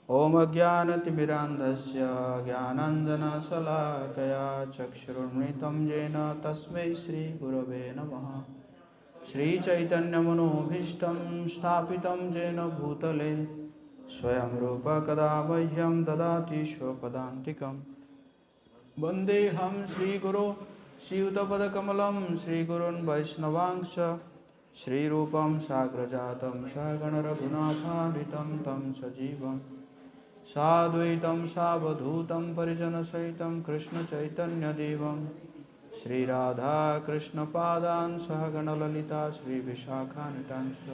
ओम अज्ञानतिमिरान्धस्य ज्ञानाञ्जनशलाकया चक्षुरुन्मिलितं येन तस्मै श्रीगुरवे नमः। श्रीचैतन्यमनोभीष्टं स्थापितं येन भूतले स्वयं रूप कदा मह्यं ददाति स्वपदान्तिकं। वन्देऽहं श्रीगुरो श्रीयुतपदकमलं श्रीगुरुन् वैष्णवांश्च श्रीरूपं साग्रजातं सहगणरघुनाथान्वितं तं सजीवं साद्वैतं सावधूतं परिजनसहितं कृष्णचैतन्यदेवं श्रीराधाकृष्णपादान् सहगणललिता श्रीविशाखान्वितांश्च।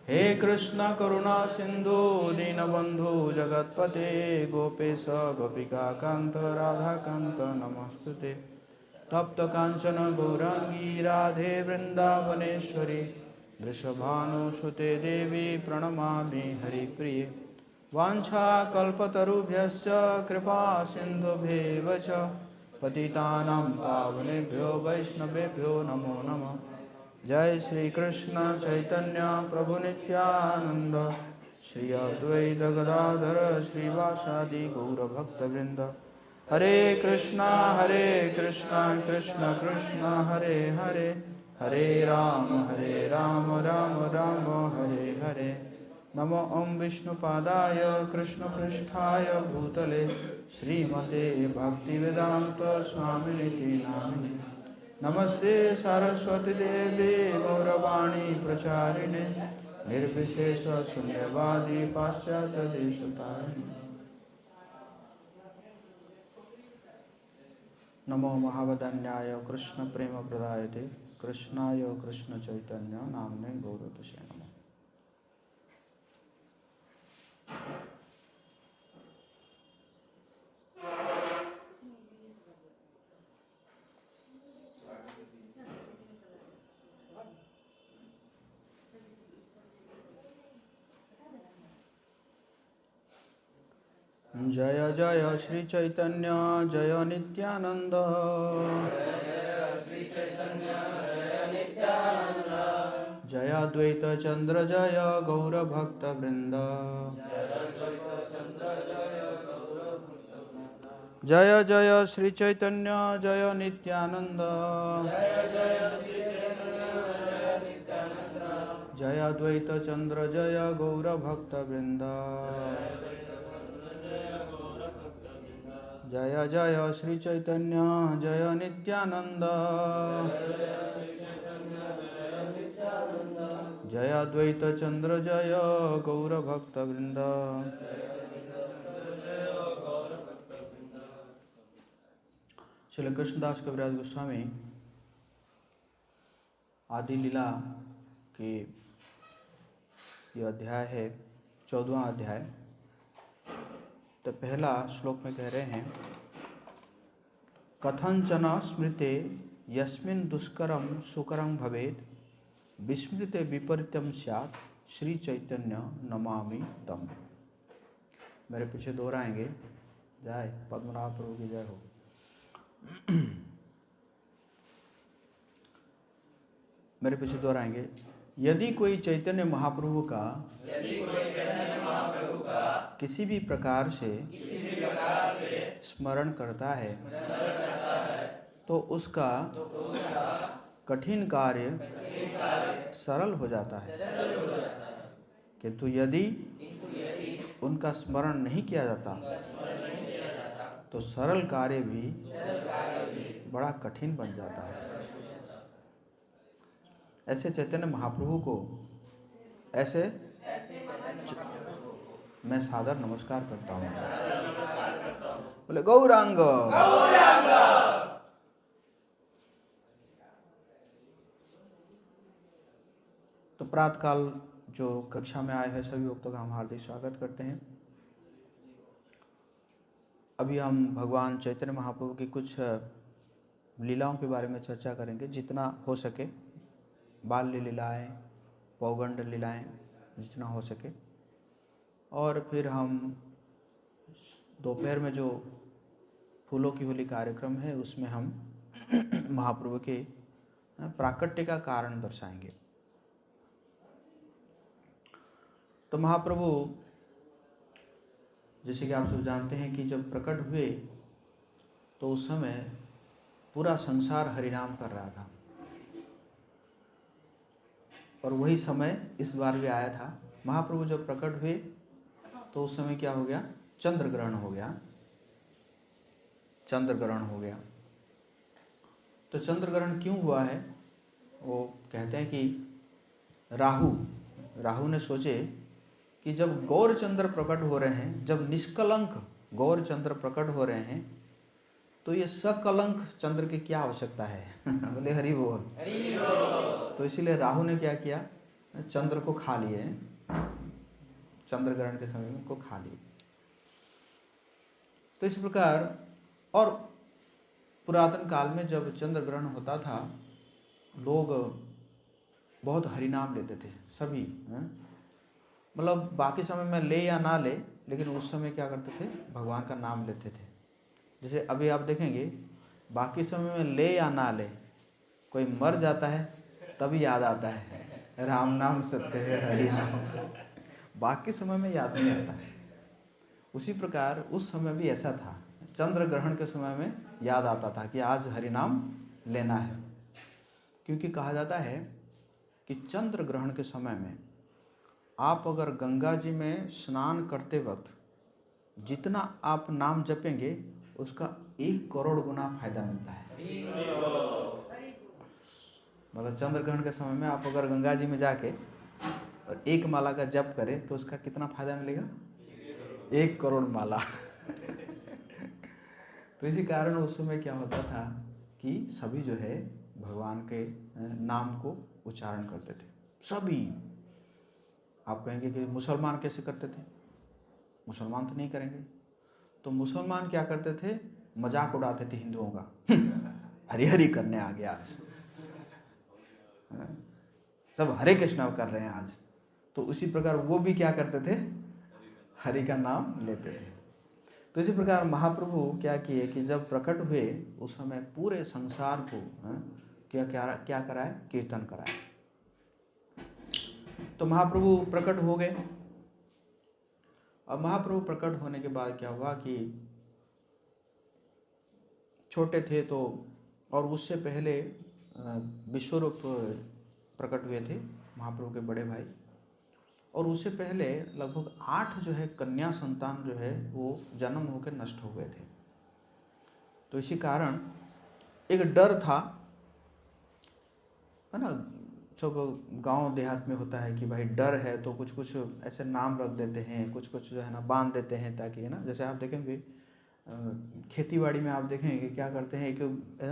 हे कृष्ण करुणा सिन्धु दीनबन्धु जगत्पते गोपेश गोपिकान्त राधाकान्त नमोऽस्तुते। तप्तकाञ्चन गौराङ्गी राधे वृन्दावनेश्वरी वृषभानुसुते देवी प्रणमामि हरिप्रिये। वाञ्छाकल्पतरुभ्यश्च कृपा सिन्धुभ्येव च पतितानां पावनेभ्यो वैष्णवेभ्यो नमो नमः। जय श्री कृष्ण चैतन्य प्रभु नित्यानंद श्री अद्वैत गदाधर श्रीवासादि गौरभक्तवृंद। हरे कृष्णा कृष्ण कृष्ण हरे हरे, हरे राम राम राम हरे हरे। नमो ओं विष्णुपादाय कृष्णपृष्ठाय भूतले श्रीमते भक्तिवेदांत स्वामिनिति नामिने। नमस्ते सरस्वती देवी गौरवाणी प्रचारिणे निर्विशेष शून्यवादी पाश्चात्य देशतारिणे। नमो महावदन्याय कृष्ण प्रेम प्रदायते कृष्णाय कृष्ण चैतन्य नामने गौरतसे नमः। जय जय श्री चैतन्य जय नित्यानंद, जय अद्वैत चंद्र जय गौर भक्त वृंद। जय जय श्री चैतन्य जय नित्यानंद, जय अद्वैत चंद्र जय गौर भक्त वृंद। जय जय श्री चैतन्य जय नित्यानंद, जय अद्वैत चंद्र जय गौर भक्त वृंद। श्री कृष्णदास कविराज गोस्वामी आदि लीला के ये अध्याय है 14वां अध्याय। तो पहला श्लोक में कह रहे हैं कथंचन स्मृते यस्मिन् दुष्करम सुकरम भवेत् विस्मृते विपरीतम स्यात् श्री चैतन्य नमामि तम। मेरे पीछे दोहराएंगे। जय पद्मनाभ प्रभु की जय हो। मेरे पीछे दोहराएंगे। यदि कोई चैतन्य महाप्रभु का किसी भी प्रकार से स्मरण करता है तो उसका कठिन कार्य सरल हो जाता है, किंतु यदि उनका स्मरण नहीं किया जाता तो सरल कार्य भी बड़ा कठिन बन जाता है। ऐसे चैतन्य महाप्रभु को ऐसे मैं सादर नमस्कार करता हूँ। बोले गौरांग। तो प्रातःकाल जो कक्षा में आए हैं सभी भक्तों का हम हार्दिक स्वागत करते हैं। अभी हम भगवान चैतन्य महाप्रभु की कुछ लीलाओं के बारे में चर्चा करेंगे, जितना हो सके। बाल्य लीलाएं, पौगंड लीलाएं, जितना हो सके। और फिर हम दोपहर में जो फूलों की होली कार्यक्रम है उसमें हम महाप्रभु के प्राकट्य का कारण दर्शाएंगे। तो महाप्रभु जैसे कि आप सब जानते हैं कि जब प्रकट हुए तो उस समय पूरा संसार हरिनाम कर रहा था, और वही समय इस बार भी आया था। महाप्रभु जब प्रकट हुए तो उस समय क्या हो गया, चंद्र ग्रहण हो गया, चंद्र ग्रहण हो गया। तो चंद्र ग्रहण क्यों हुआ है, वो कहते हैं कि राहु ने सोचे कि जब गौर चंद्र प्रकट हो रहे हैं, जब निष्कलंक गौर चंद्र प्रकट हो रहे हैं, तो ये सकलंक चंद्र की क्या आवश्यकता है। बोले हरि बोल। तो इसीलिए राहु ने क्या किया, चंद्र को खा लिए, चंद्र ग्रहण के समय में उनको खा लिए। तो इस प्रकार, और पुरातन काल में जब चंद्र ग्रहण होता था, लोग बहुत हरिनाम लेते थे सभी, मतलब बाकी समय में ले या ना ले, लेकिन उस समय क्या करते थे, भगवान का नाम लेते थे। जैसे अभी आप देखेंगे, बाकी समय में ले या ना ले, कोई मर जाता है तभी याद आता है राम नाम सत्य है, हरि नाम सत्य, बाकी समय में याद नहीं आता है। उसी प्रकार उस समय भी ऐसा था, चंद्र ग्रहण के समय में याद आता था कि आज हरि नाम लेना है। क्योंकि कहा जाता है कि चंद्र ग्रहण के समय में आप अगर गंगा जी में स्नान करते वक्त जितना आप नाम जपेंगे, उसका 1 करोड़ गुना फायदा मिलता है। मतलब चंद्र ग्रहण के समय में आप अगर गंगा जी में जाके और 1 माला का जप करें तो उसका कितना फायदा मिलेगा, 1 करोड़ माला। तो इसी कारण उस समय क्या होता था कि सभी जो है भगवान के नाम को उच्चारण करते थे, सभी। आप कहेंगे कि मुसलमान कैसे करते थे, मुसलमान तो नहीं करेंगे। तो मुसलमान क्या करते थे, मजाक उड़ाते थे हिंदुओं का, हरि हरि करने आ गया आज, सब हरे कृष्णा कर रहे हैं आज। तो उसी प्रकार वो भी क्या करते थे, हरि का नाम लेते थे। तो इसी प्रकार महाप्रभु क्या किए कि जब प्रकट हुए उस समय पूरे संसार को क्या कराए, कीर्तन कराए। तो महाप्रभु प्रकट हो गए। अब महाप्रभु प्रकट होने के बाद क्या हुआ कि छोटे थे तो, और उससे पहले विश्वरूप प्रकट हुए थे महाप्रभु के बड़े भाई, और उससे पहले लगभग 8 जो है कन्या संतान जो है वो जन्म होकर नष्ट हो गए थे। तो इसी कारण एक डर था, है ना, सब गांव देहात में होता है कि भाई डर है तो कुछ कुछ ऐसे नाम रख देते हैं, कुछ कुछ जो है ना बांध देते हैं, ताकि, है ना, जैसे आप देखेंगे खेती बाड़ी में आप देखेंगे क्या करते हैं, एक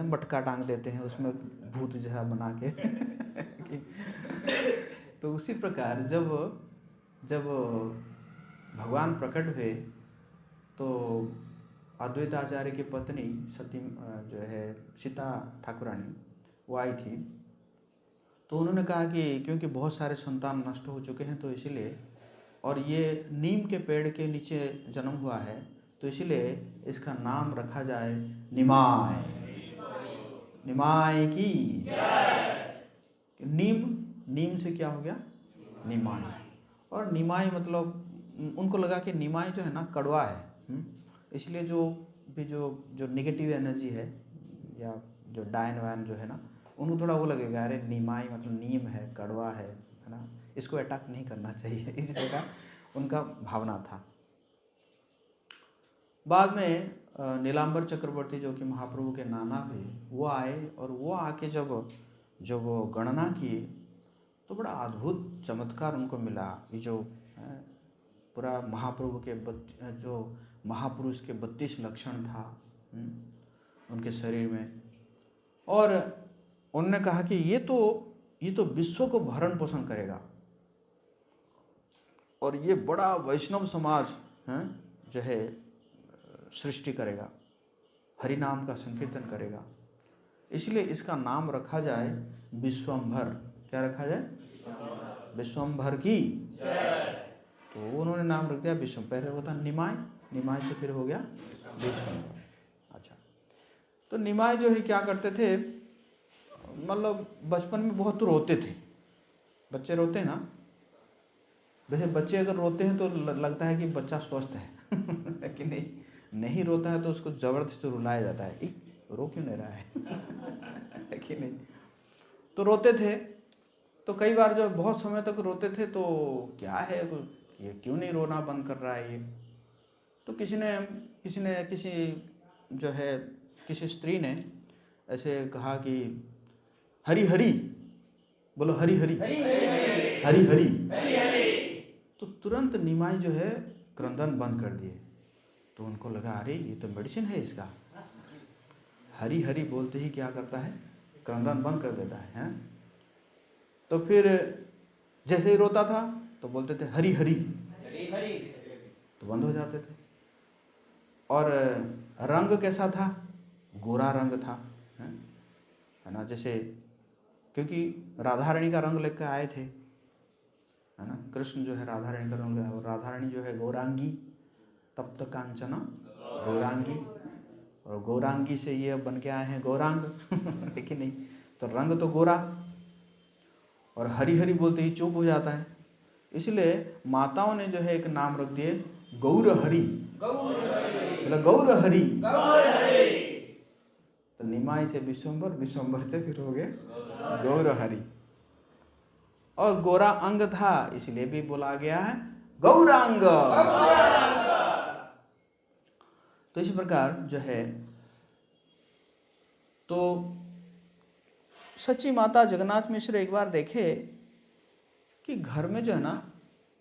मटका टांग देते हैं उसमें भूत जो है बना के। तो उसी प्रकार जब भगवान प्रकट हुए तो अद्वैत आचार्य की पत्नी सती जो है सीता ठाकुरानी वो आई थी। तो उन्होंने कहा कि क्योंकि बहुत सारे संतान नष्ट हो चुके हैं तो इसीलिए, और ये नीम के पेड़ के नीचे जन्म हुआ है, तो इसीलिए इसका नाम रखा जाए निमाय। निमाय की नीम से क्या हो गया, निमाय। और निमाय मतलब उनको लगा कि निमाय जो है ना कड़वा है, इसलिए जो भी जो नेगेटिव एनर्जी है या जो डायन वायन जो है ना, उनको थोड़ा वो लगेगा, अरे निमाई मतलब नीम है, कड़वा है ना, इसको अटैक नहीं करना चाहिए, इस प्रकार उनका भावना था। बाद में नीलांबर चक्रवर्ती जो कि महाप्रभु के नाना थे वो आए, और वो आके जब वो गणना किए तो बड़ा अद्भुत चमत्कार उनको मिला। ये जो पूरा महाप्रभु के जो महापुरुष के 32 लक्षण था उनके शरीर में, और उन्होंने कहा कि ये तो विश्व को भरण पोषण करेगा, और ये बड़ा वैष्णव समाज जो है सृष्टि करेगा, हरि नाम का संकीर्तन करेगा, इसलिए इसका नाम रखा जाए विश्वंभर। क्या रखा जाए, विश्वंभर की। तो उन्होंने नाम रख दिया विश्व, पहले वो था निमाय, निमाय से फिर हो गया विश्वंभर। अच्छा, तो निमाय जो है क्या करते थे, मतलब बचपन में बहुत रोते थे, बच्चे रोते हैं ना, वैसे बच्चे अगर रोते हैं तो लगता है कि बच्चा स्वस्थ है। कि नहीं, नहीं रोता है तो उसको जबरदस्ती रुलाया जाता है, रो क्यों नहीं रहा है कि नहीं। तो रोते थे, तो कई बार जब बहुत समय तक रोते थे तो क्या है ये क्यों नहीं रोना बंद कर रहा है ये। तो किसी जो है किसी स्त्री ने ऐसे कहा कि हरी हरी, बोलो हरी हरी, हरी हरी। तो तुरंत निमाई जो है क्रंदन बंद कर दिए। तो उनको लगा अरे ये तो मेडिसिन है इसका, हरी हरी बोलते ही क्या करता है, क्रंदन बंद कर देता है। तो फिर जैसे ही रोता था तो बोलते थे हरी हरी, तो बंद हो जाते थे। और रंग कैसा था, गोरा रंग था, है ना, जैसे क्योंकि राधा रानी का रंग लेकर आए थे, है ना, कृष्ण जो है राधा रानी का रंग, और राधा रानी जो है गौरांगी, तप्त कांचना गौरांगी, और गौरांगी से ये बन के आए हैं गौरांग लेकिन नहीं, तो रंग तो गोरा, और हरी हरी बोलते ही चुप हो जाता है। इसलिए माताओं ने जो है एक नाम रख दिए गौर हरि, मतलब गौर हरि। तो निमाई से विश्वम्बर, विश्वम्बर से फिर हो गए गौर हरि। और गोरा अंग था इसलिए भी बोला गया है गौरांग। तो इसी प्रकार जो है, तो सच्ची माता जगन्नाथ मिश्र एक बार देखे कि घर में जो है ना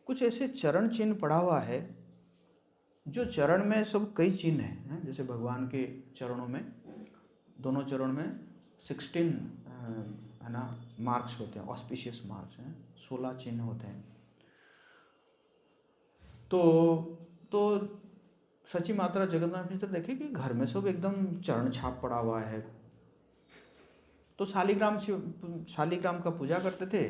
कुछ ऐसे चरण चिन्ह पड़ा हुआ है, जो चरण में सब कई चिन्ह हैं, जैसे भगवान के चरणों में, दोनों चरण में 16 है ना मार्क्स होते हैं, ऑस्पिशियस मार्क्स हैं, 16 चिन्ह होते हैं। तो सच्ची माता जगन्नाथ मिश्र देखे कि घर में सब एकदम चरण छाप पड़ा हुआ है। तो शालिग्राम का पूजा करते थे,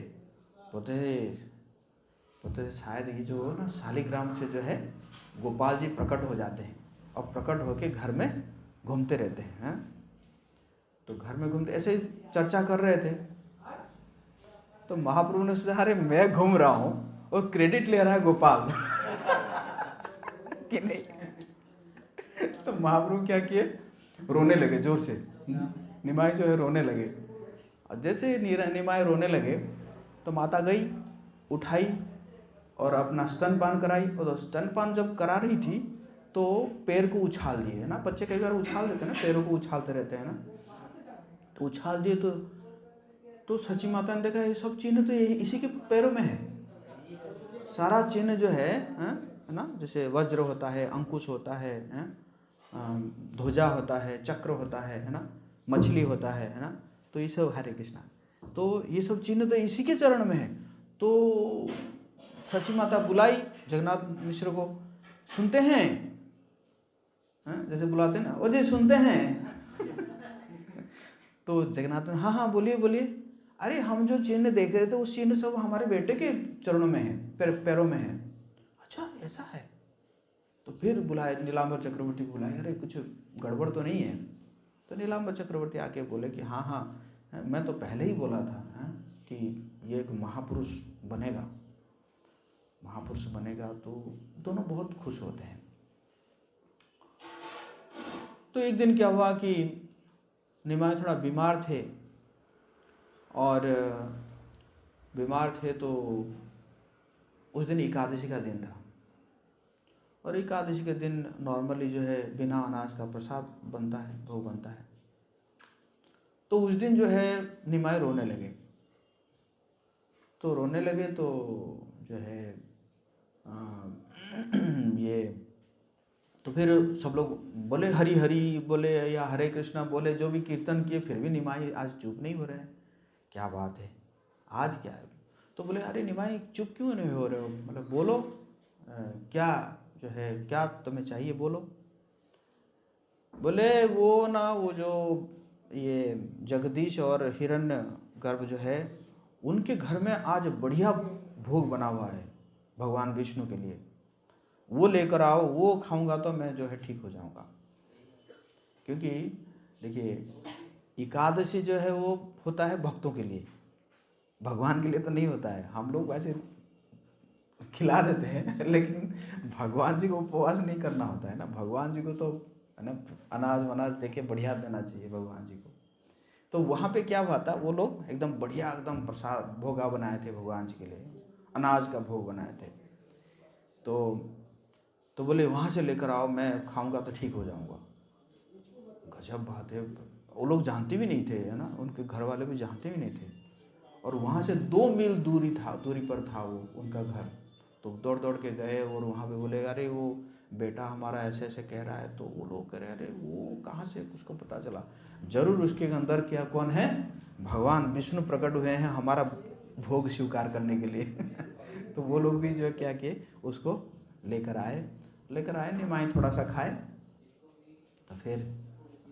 बोलते शायद ये जो ना शालिग्राम से जो है गोपाल जी प्रकट हो जाते हैं, और प्रकट होके घर में घूमते रहते हैं। तो घर में घूमते ऐसे चर्चा कर रहे थे, तो महाप्रभु ने सोचा अरे मैं घूम रहा हूँ और क्रेडिट ले रहा है गोपाल कि नहीं। तो महाप्रभु क्या किए, रोने लगे जोर से, निमाई जो है रोने लगे। और जैसे निमाई रोने लगे तो माता गई, उठाई और अपना स्तनपान कराई। और स्तनपान जब करा रही थी तो पैर को उछाल दिए, है ना, बच्चे कई बार उछाल देते हैं ना, पैरों को उछालते रहते हैं ना, तो उछाल दिए। तो सच्ची माता ने देखा ये सब चिन्ह तो इसी के पैरों में है, सारा चिन्ह जो है ना, जैसे वज्र होता है, अंकुश होता है, ध्वजा होता है, चक्र होता है ना, मछली होता है ना, तो ये सब हरे कृष्णा, तो ये सब चिन्ह तो इसी के चरण में है। तो सच्ची माता बुलाई जगन्नाथ मिश्र को, सुनते हैं, जैसे बुलाते हैं ना, ओ जी सुनते हैं तो जगन्नाथ में हाँ हाँ बोलिए बोलिए, अरे हम जो चिन्ह देख रहे थे उस चिन्ह सब हमारे बेटे के चरणों में है, पैरों में है। अच्छा ऐसा है। तो फिर बुलाए नीलांबर चक्रवर्ती को बुलाए, अरे कुछ गड़बड़ तो नहीं है। तो नीलांबर चक्रवर्ती आके बोले कि हाँ हाँ मैं तो पहले ही बोला था कि ये एक महापुरुष बनेगा, महापुरुष बनेगा। तो दोनों बहुत खुश होते हैं। तो एक दिन क्या हुआ कि निमाई थोड़ा बीमार थे, और बीमार थे तो उस दिन एकादशी का दिन था, और एकादशी के दिन नॉर्मली जो है बिना अनाज का प्रसाद बनता है, भोग बनता है। तो उस दिन जो है निमाई रोने लगे। तो रोने लगे तो जो है ये तो फिर सब लोग बोले हरि हरि बोले या हरे कृष्णा बोले, जो भी कीर्तन किए, फिर भी निमाई आज चुप नहीं हो रहे हैं। क्या बात है, आज क्या है? तो बोले अरे निमाई चुप क्यों नहीं हो रहे हो, मतलब बोलो क्या जो है, क्या तुम्हें चाहिए बोलो। बोले वो ना, वो जो ये जगदीश और हिरण्य गर्भ जो है, उनके घर में आज बढ़िया भोग बना हुआ है भगवान विष्णु के लिए, वो लेकर आओ, वो खाऊंगा तो मैं जो है ठीक हो जाऊंगा। क्योंकि देखिए एकादशी जो है वो होता है भक्तों के लिए, भगवान के लिए तो नहीं होता है। हम लोग वैसे खिला देते हैं, लेकिन भगवान जी को उपवास नहीं करना होता है ना। भगवान जी को तो है ना अनाज वनाज देके बढ़िया देना चाहिए भगवान जी को। तो वहाँ पे क्या हुआ था, वो लोग एकदम बढ़िया एकदम प्रसाद भोगा बनाए थे भगवान जी के लिए, अनाज का भोग बनाए थे। तो बोले वहाँ से लेकर आओ, मैं खाऊंगा तो ठीक हो जाऊंगा। गजब बात है, वो लोग जानते भी नहीं थे है ना, उनके घर वाले भी जानते भी नहीं थे। और वहाँ से 2 मील दूरी पर था वो उनका घर। तो दौड़ दौड़ के गए और वहाँ पे बोले अरे वो बेटा हमारा ऐसे ऐसे कह रहा है। तो वो लोग कह रहे अरे वो कहाँ से, उसको पता चला जरूर उसके अंदर क्या कौन है, भगवान विष्णु प्रकट हुए हैं हमारा भोग स्वीकार करने के लिए। तो वो लोग भी जो है क्या किए, उसको लेकर आए निमाई थोड़ा सा खाए। तो फिर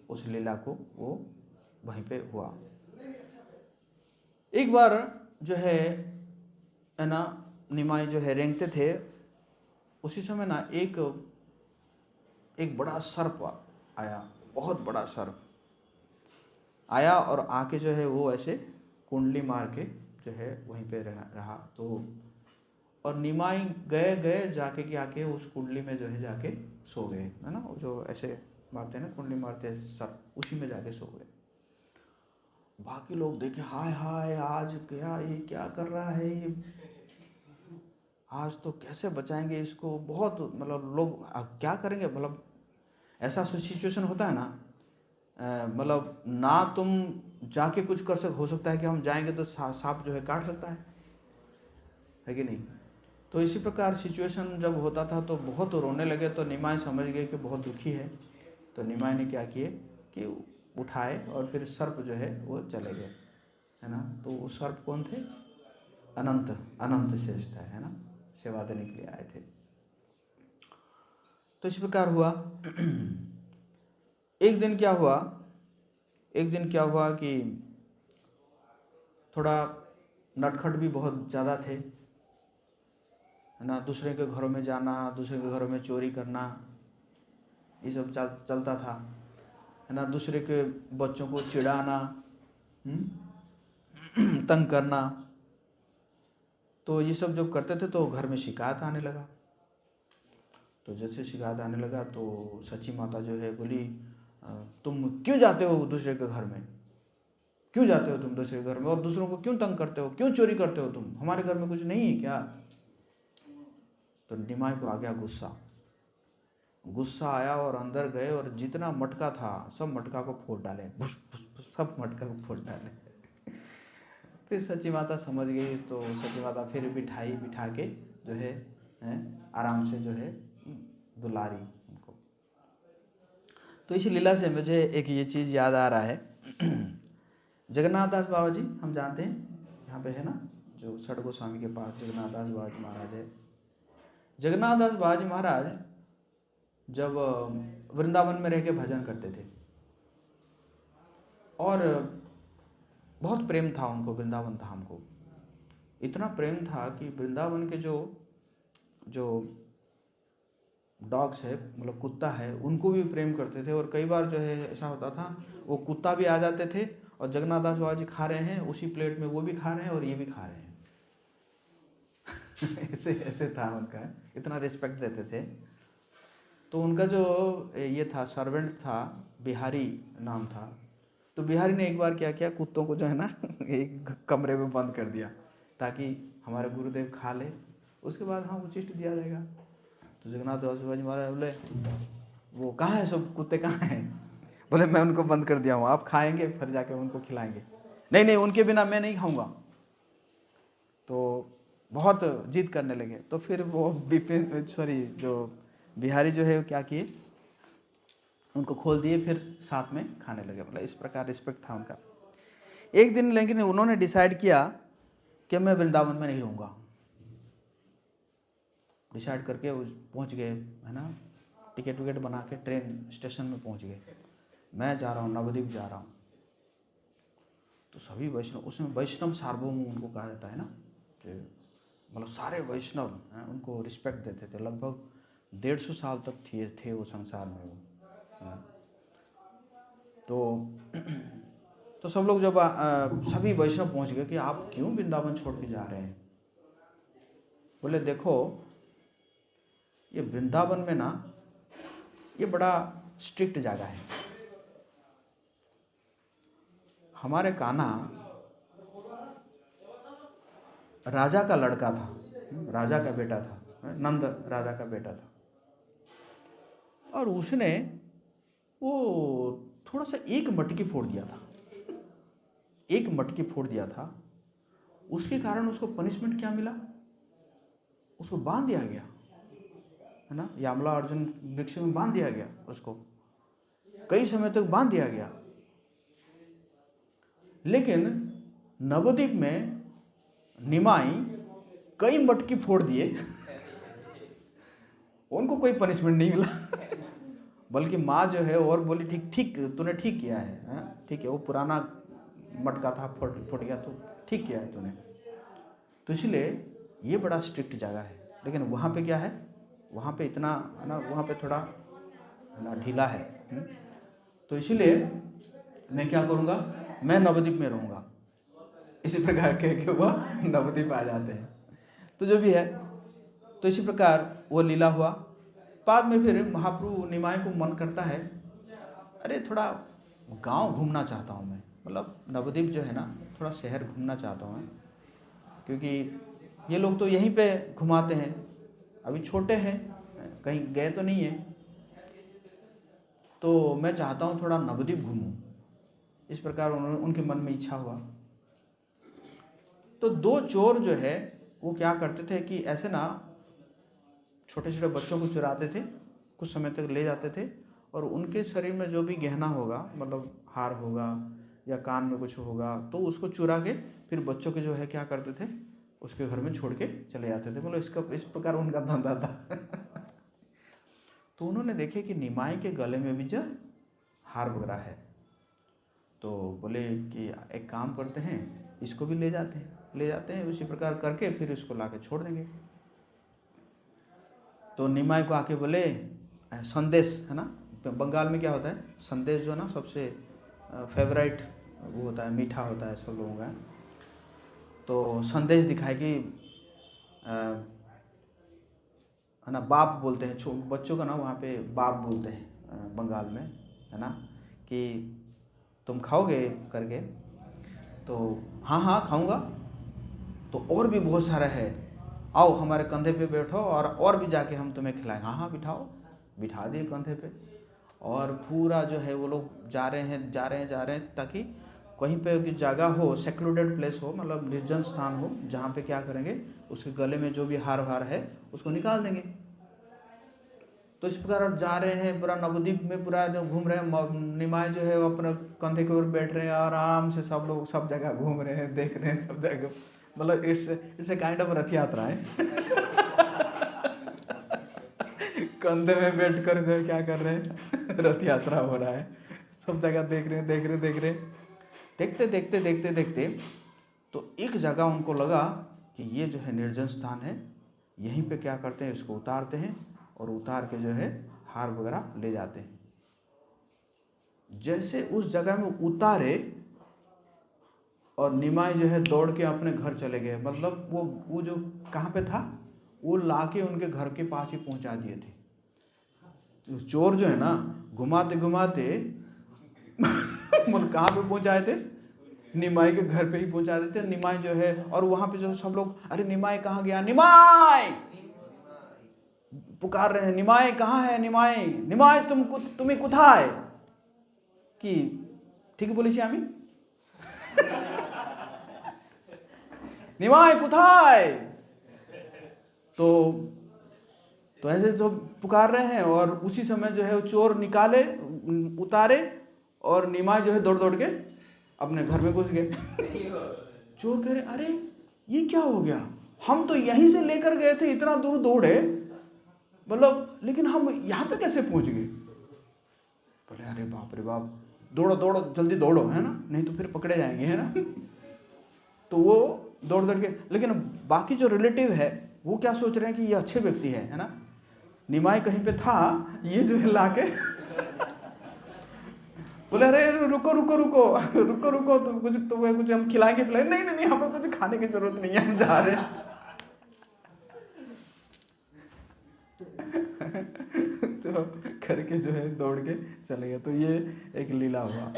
उस लीला को वो वहीं पे हुआ। एक बार जो है ना निमाई जो है रेंगते थे, उसी समय ना एक बड़ा सर्प आया, बहुत बड़ा सर्प आया और आके जो है वो ऐसे कुंडली मार के जो है वहीं पे रहा। तो और निमाई गए जाके कि आके उस कुंडली में जो है जाके सो गए, है ना, जो ऐसे मारते हैं ना कुंडली मारते हैं सर्प, उसी में जाके सो गए। बाकी लोग देखे हाय हाय आज क्या ये क्या कर रहा है ये, आज तो कैसे बचाएंगे इसको। बहुत मतलब लोग अब क्या करेंगे, मतलब ऐसा सिचुएशन होता है ना, मतलब ना तुम जाके कुछ कर हो सकता है कि हम जाएंगे तो सांप जो है काट सकता है कि नहीं। तो इसी प्रकार सिचुएशन जब होता था तो बहुत रोने लगे। तो निमाई समझ गए कि बहुत दुखी है। तो निमाई ने क्या किए कि उठाए और फिर सर्प जो है वो चले गए, है ना। तो वो सर्प कौन थे, अनंत शेष था, है ना, सेवा देने के लिए आए थे। तो इस प्रकार हुआ। एक दिन क्या हुआ कि थोड़ा नटखट भी बहुत ज़्यादा थे, है ना, दूसरे के घरों में जाना, दूसरे के घरों में चोरी करना, ये सब चलता था, है ना, दूसरे के बच्चों को चिढ़ाना, तंग करना। तो ये सब जब करते थे तो घर में शिकायत आने लगा। तो जैसे शिकायत आने लगा तो सची माता जो है बोली तुम क्यों जाते हो दूसरे के घर में, क्यों जाते हो तुम दूसरे के घर में और दूसरों को क्यों तंग करते हो, क्यों चोरी करते हो तुम, हमारे घर में कुछ नहीं है क्या। तो निमाई को आ गया गुस्सा आया और अंदर गए और जितना मटका था सब मटका को फोड़ डाले, सब मटका को फोड़ डाले। फिर सची माता समझ गई। तो सची माता फिर बिठा के जो है आराम से जो है दुलारी उनको। तो इस लीला से मुझे एक ये चीज़ याद आ रहा है। जगन्नाथ दास बाबा जी हम जानते हैं, यहाँ पे है ना, जो सड़ गोस्वामी के पास जगन्नाथ दास बाबा जी महाराज है। जगन्नाथ दास बाबा जी महाराज जब वृंदावन में रह के भजन करते थे और बहुत प्रेम था उनको वृंदावन धाम को, इतना प्रेम था कि वृंदावन के जो डॉग्स है, मतलब कुत्ता है, उनको भी प्रेम करते थे। और कई बार जो है ऐसा होता था वो कुत्ता भी आ जाते थे और जगन्नाथ दास बाबा जी खा रहे हैं उसी प्लेट में, वो भी खा रहे हैं और ये भी खा रहे हैं। ऐसे ऐसे था उनका, इतना रिस्पेक्ट देते थे। तो उनका जो ये था सर्वेंट था, बिहारी नाम था। तो बिहारी ने एक बार क्या किया, कुत्तों को जो है ना एक कमरे में बंद कर दिया ताकि हमारे गुरुदेव खा ले, उसके बाद हाँ उचिष्ट दिया जाएगा। तो जगन्नाथ दास बाबा जी महाराज बोले वो कहाँ है, सब कुत्ते कहाँ हैं। बोले मैं उनको बंद कर दिया हूँ, आप खाएंगे फिर जाके उनको खिलाएंगे। नहीं नहीं उनके बिना मैं नहीं खाऊंगा। तो बहुत जिद करने लगे। तो फिर वो जो बिहारी जो है वो क्या किए, उनको खोल दिए, फिर साथ में खाने लगे। मतलब इस प्रकार रिस्पेक्ट था उनका। एक दिन लेकिन उन्होंने डिसाइड किया कि मैं वृंदावन में नहीं रहूँगा। डिसाइड करके पहुँच गए, है ना, टिकट विकेट बना के ट्रेन स्टेशन में पहुँच गए, मैं जा रहा हूँ, नवद्वीप जा रहा हूँ। तो सभी वैष्णव, उसमें वैष्णव सार्वभौम उनको कहा जाता है ना, कि मतलब सारे वैष्णव उनको रिस्पेक्ट देते थे। लगभग 150 साल तक थे वो संसार में वो। तो सब लोग जब सभी वैष्णव पहुंच गए कि आप क्यों वृंदावन छोड़ के जा रहे हैं। बोले देखो ये वृंदावन में ना ये बड़ा स्ट्रिक्ट जगह है। हमारे कान्हा राजा का लड़का था, राजा का बेटा था, नंद राजा का बेटा था, और उसने वो थोड़ा सा एक मटकी फोड़ दिया था, एक मटकी फोड़ दिया था। उसके कारण उसको पनिशमेंट क्या मिला? उसको बांध दिया गया, है ना, यामला अर्जुन वृक्ष में बांध दिया गया, उसको कई समय तक बांध दिया गया। लेकिन नवद्वीप में निमाई कई मटकी फोड़ दिए, उनको कोई पनिशमेंट नहीं मिला। बल्कि माँ जो है और बोली ठीक ठीक तूने ठीक किया है, ठीक है, वो पुराना मटका था, फट गया, तो ठीक किया है तूने। तो इसलिए ये बड़ा स्ट्रिक्ट जगह है। लेकिन वहाँ पे क्या है, वहाँ पे इतना है ना, वहाँ पे थोड़ा ना ढीला है। तो इसीलिए मैं क्या करूँगा, मैं नवद्वीप में रहूँगा। इसी प्रकार कह के वह नवद्वीप आ जाते हैं। तो जो भी है, तो इसी प्रकार वो लीला हुआ। बाद में फिर महाप्रभु निमाई को मन करता है, अरे थोड़ा गांव घूमना चाहता हूँ मैं, मतलब नवद्वीप जो है ना, थोड़ा शहर घूमना चाहता हूँ मैं, क्योंकि ये लोग तो यहीं पे घुमाते हैं, अभी छोटे हैं, कहीं गए तो नहीं है, तो मैं चाहता हूँ थोड़ा नवद्वीप घूमूं। इस प्रकार उनके मन में इच्छा हुआ। तो दो चोर जो है वो क्या करते थे कि ऐसे ना छोटे छोटे बच्चों को चुराते थे, कुछ समय तक ले जाते थे, और उनके शरीर में जो भी गहना होगा, मतलब हार होगा या कान में कुछ होगा, तो उसको चुरा के फिर बच्चों के जो है क्या करते थे, उसके घर में छोड़ के चले जाते थे। बोलो इसका इस प्रकार उनका धंधा था। तो उन्होंने देखे कि निमाई के गले में भी जो हार वगैरह है, तो बोले कि एक काम करते हैं, इसको भी ले जाते हैं, उसी प्रकार करके फिर इसको लाके छोड़ देंगे। तो निमाई को आके बोले संदेश, है ना, बंगाल में क्या होता है, संदेश जो है ना सबसे फेवरेट वो होता है, मीठा होता है सब लोगों का। तो संदेश दिखाए कि है ना, बाप बोलते हैं बच्चों का ना, वहाँ पे बाप बोलते हैं बंगाल में, है ना, कि तुम खाओगे करके, तो हाँ हाँ खाऊंगा, तो और भी बहुत सारा है, आओ हमारे कंधे पे बैठो और भी जाके हम तुम्हें खिलाएं। हाँ हाँ बिठाओ, बिठा दिए कंधे पे, और पूरा जो है वो लोग जा रहे हैं ताकि कहीं पे की जगह हो, सेक्लूडेड प्लेस हो, मतलब निर्जन स्थान हो, जहाँ पे क्या करेंगे, उसके गले में जो भी हार है उसको निकाल देंगे। तो इस प्रकार अब जा रहे हैं, पूरा नवद्वीप में पूरा घूम रहे हैं। निमाई जो है वो अपने कंधे के ऊपर बैठ रहे हैं और आराम से सब लोग सब जगह घूम रहे हैं, देख रहे हैं सब जगह, मतलब इट्स ए काइंड ऑफ रथ यात्रा है। कंधे में बैठ कर जो है क्या कर रहे हैं, रथ यात्रा हो रहा है, सब जगह देख रहे हैं। देखते तो एक जगह उनको लगा कि ये जो है निर्जन स्थान है, यहीं पे क्या करते हैं, इसको उतारते हैं और उतार के जो है हार वगैरह ले जाते हैं। जैसे उस जगह में उतारे और निमाई जो है दौड़ के अपने घर चले गए, मतलब वो जो कहाँ पे था, वो लाके उनके घर के पास ही पहुंचा दिए थे। तो चोर जो है ना घुमाते मतलब कहाँ पे पहुंचाए थे, निमाई के घर पे ही पहुंचा देते। निमाई जो है, और वहां पे जो सब लोग, अरे निमाई कहाँ गया, निमाई पुकार रहे हैं, निमाई कहाँ है, निमाई तुम्हें कुथाय कि ठीक बोली आमी निमाई कुथाय। तो ऐसे तो पुकार रहे हैं, और उसी समय जो है वो चोर निकाले, उतारे, और निमाई जो है दौड़ दौड़ के अपने घर में घुस गए। चोर कह रहे, अरे ये क्या हो गया, हम तो यहीं से लेकर गए थे, इतना दूर दौड़े, मतलब लेकिन हम यहाँ पे कैसे पहुंच गए। बोले अरे बाप रे बाप, दौड़ो जल्दी दौड़ो, है ना, नहीं तो फिर पकड़े जाएंगे, है ना। तो वो दौड़ के, लेकिन बाकी जो रिलेटिव है वो क्या सोच रहे हैं कि ये अच्छे व्यक्ति है ना, निमाई कहीं पे था, ये जो है लाके बोले अरे रुको तो कुछ हम खिलाएंगे, नहीं यहाँ पर कुछ खाने की जरूरत नहीं है, हम जा रहे हैं। तो करके जो है दौड़ के चले गए। तो ये एक लीला हुआ।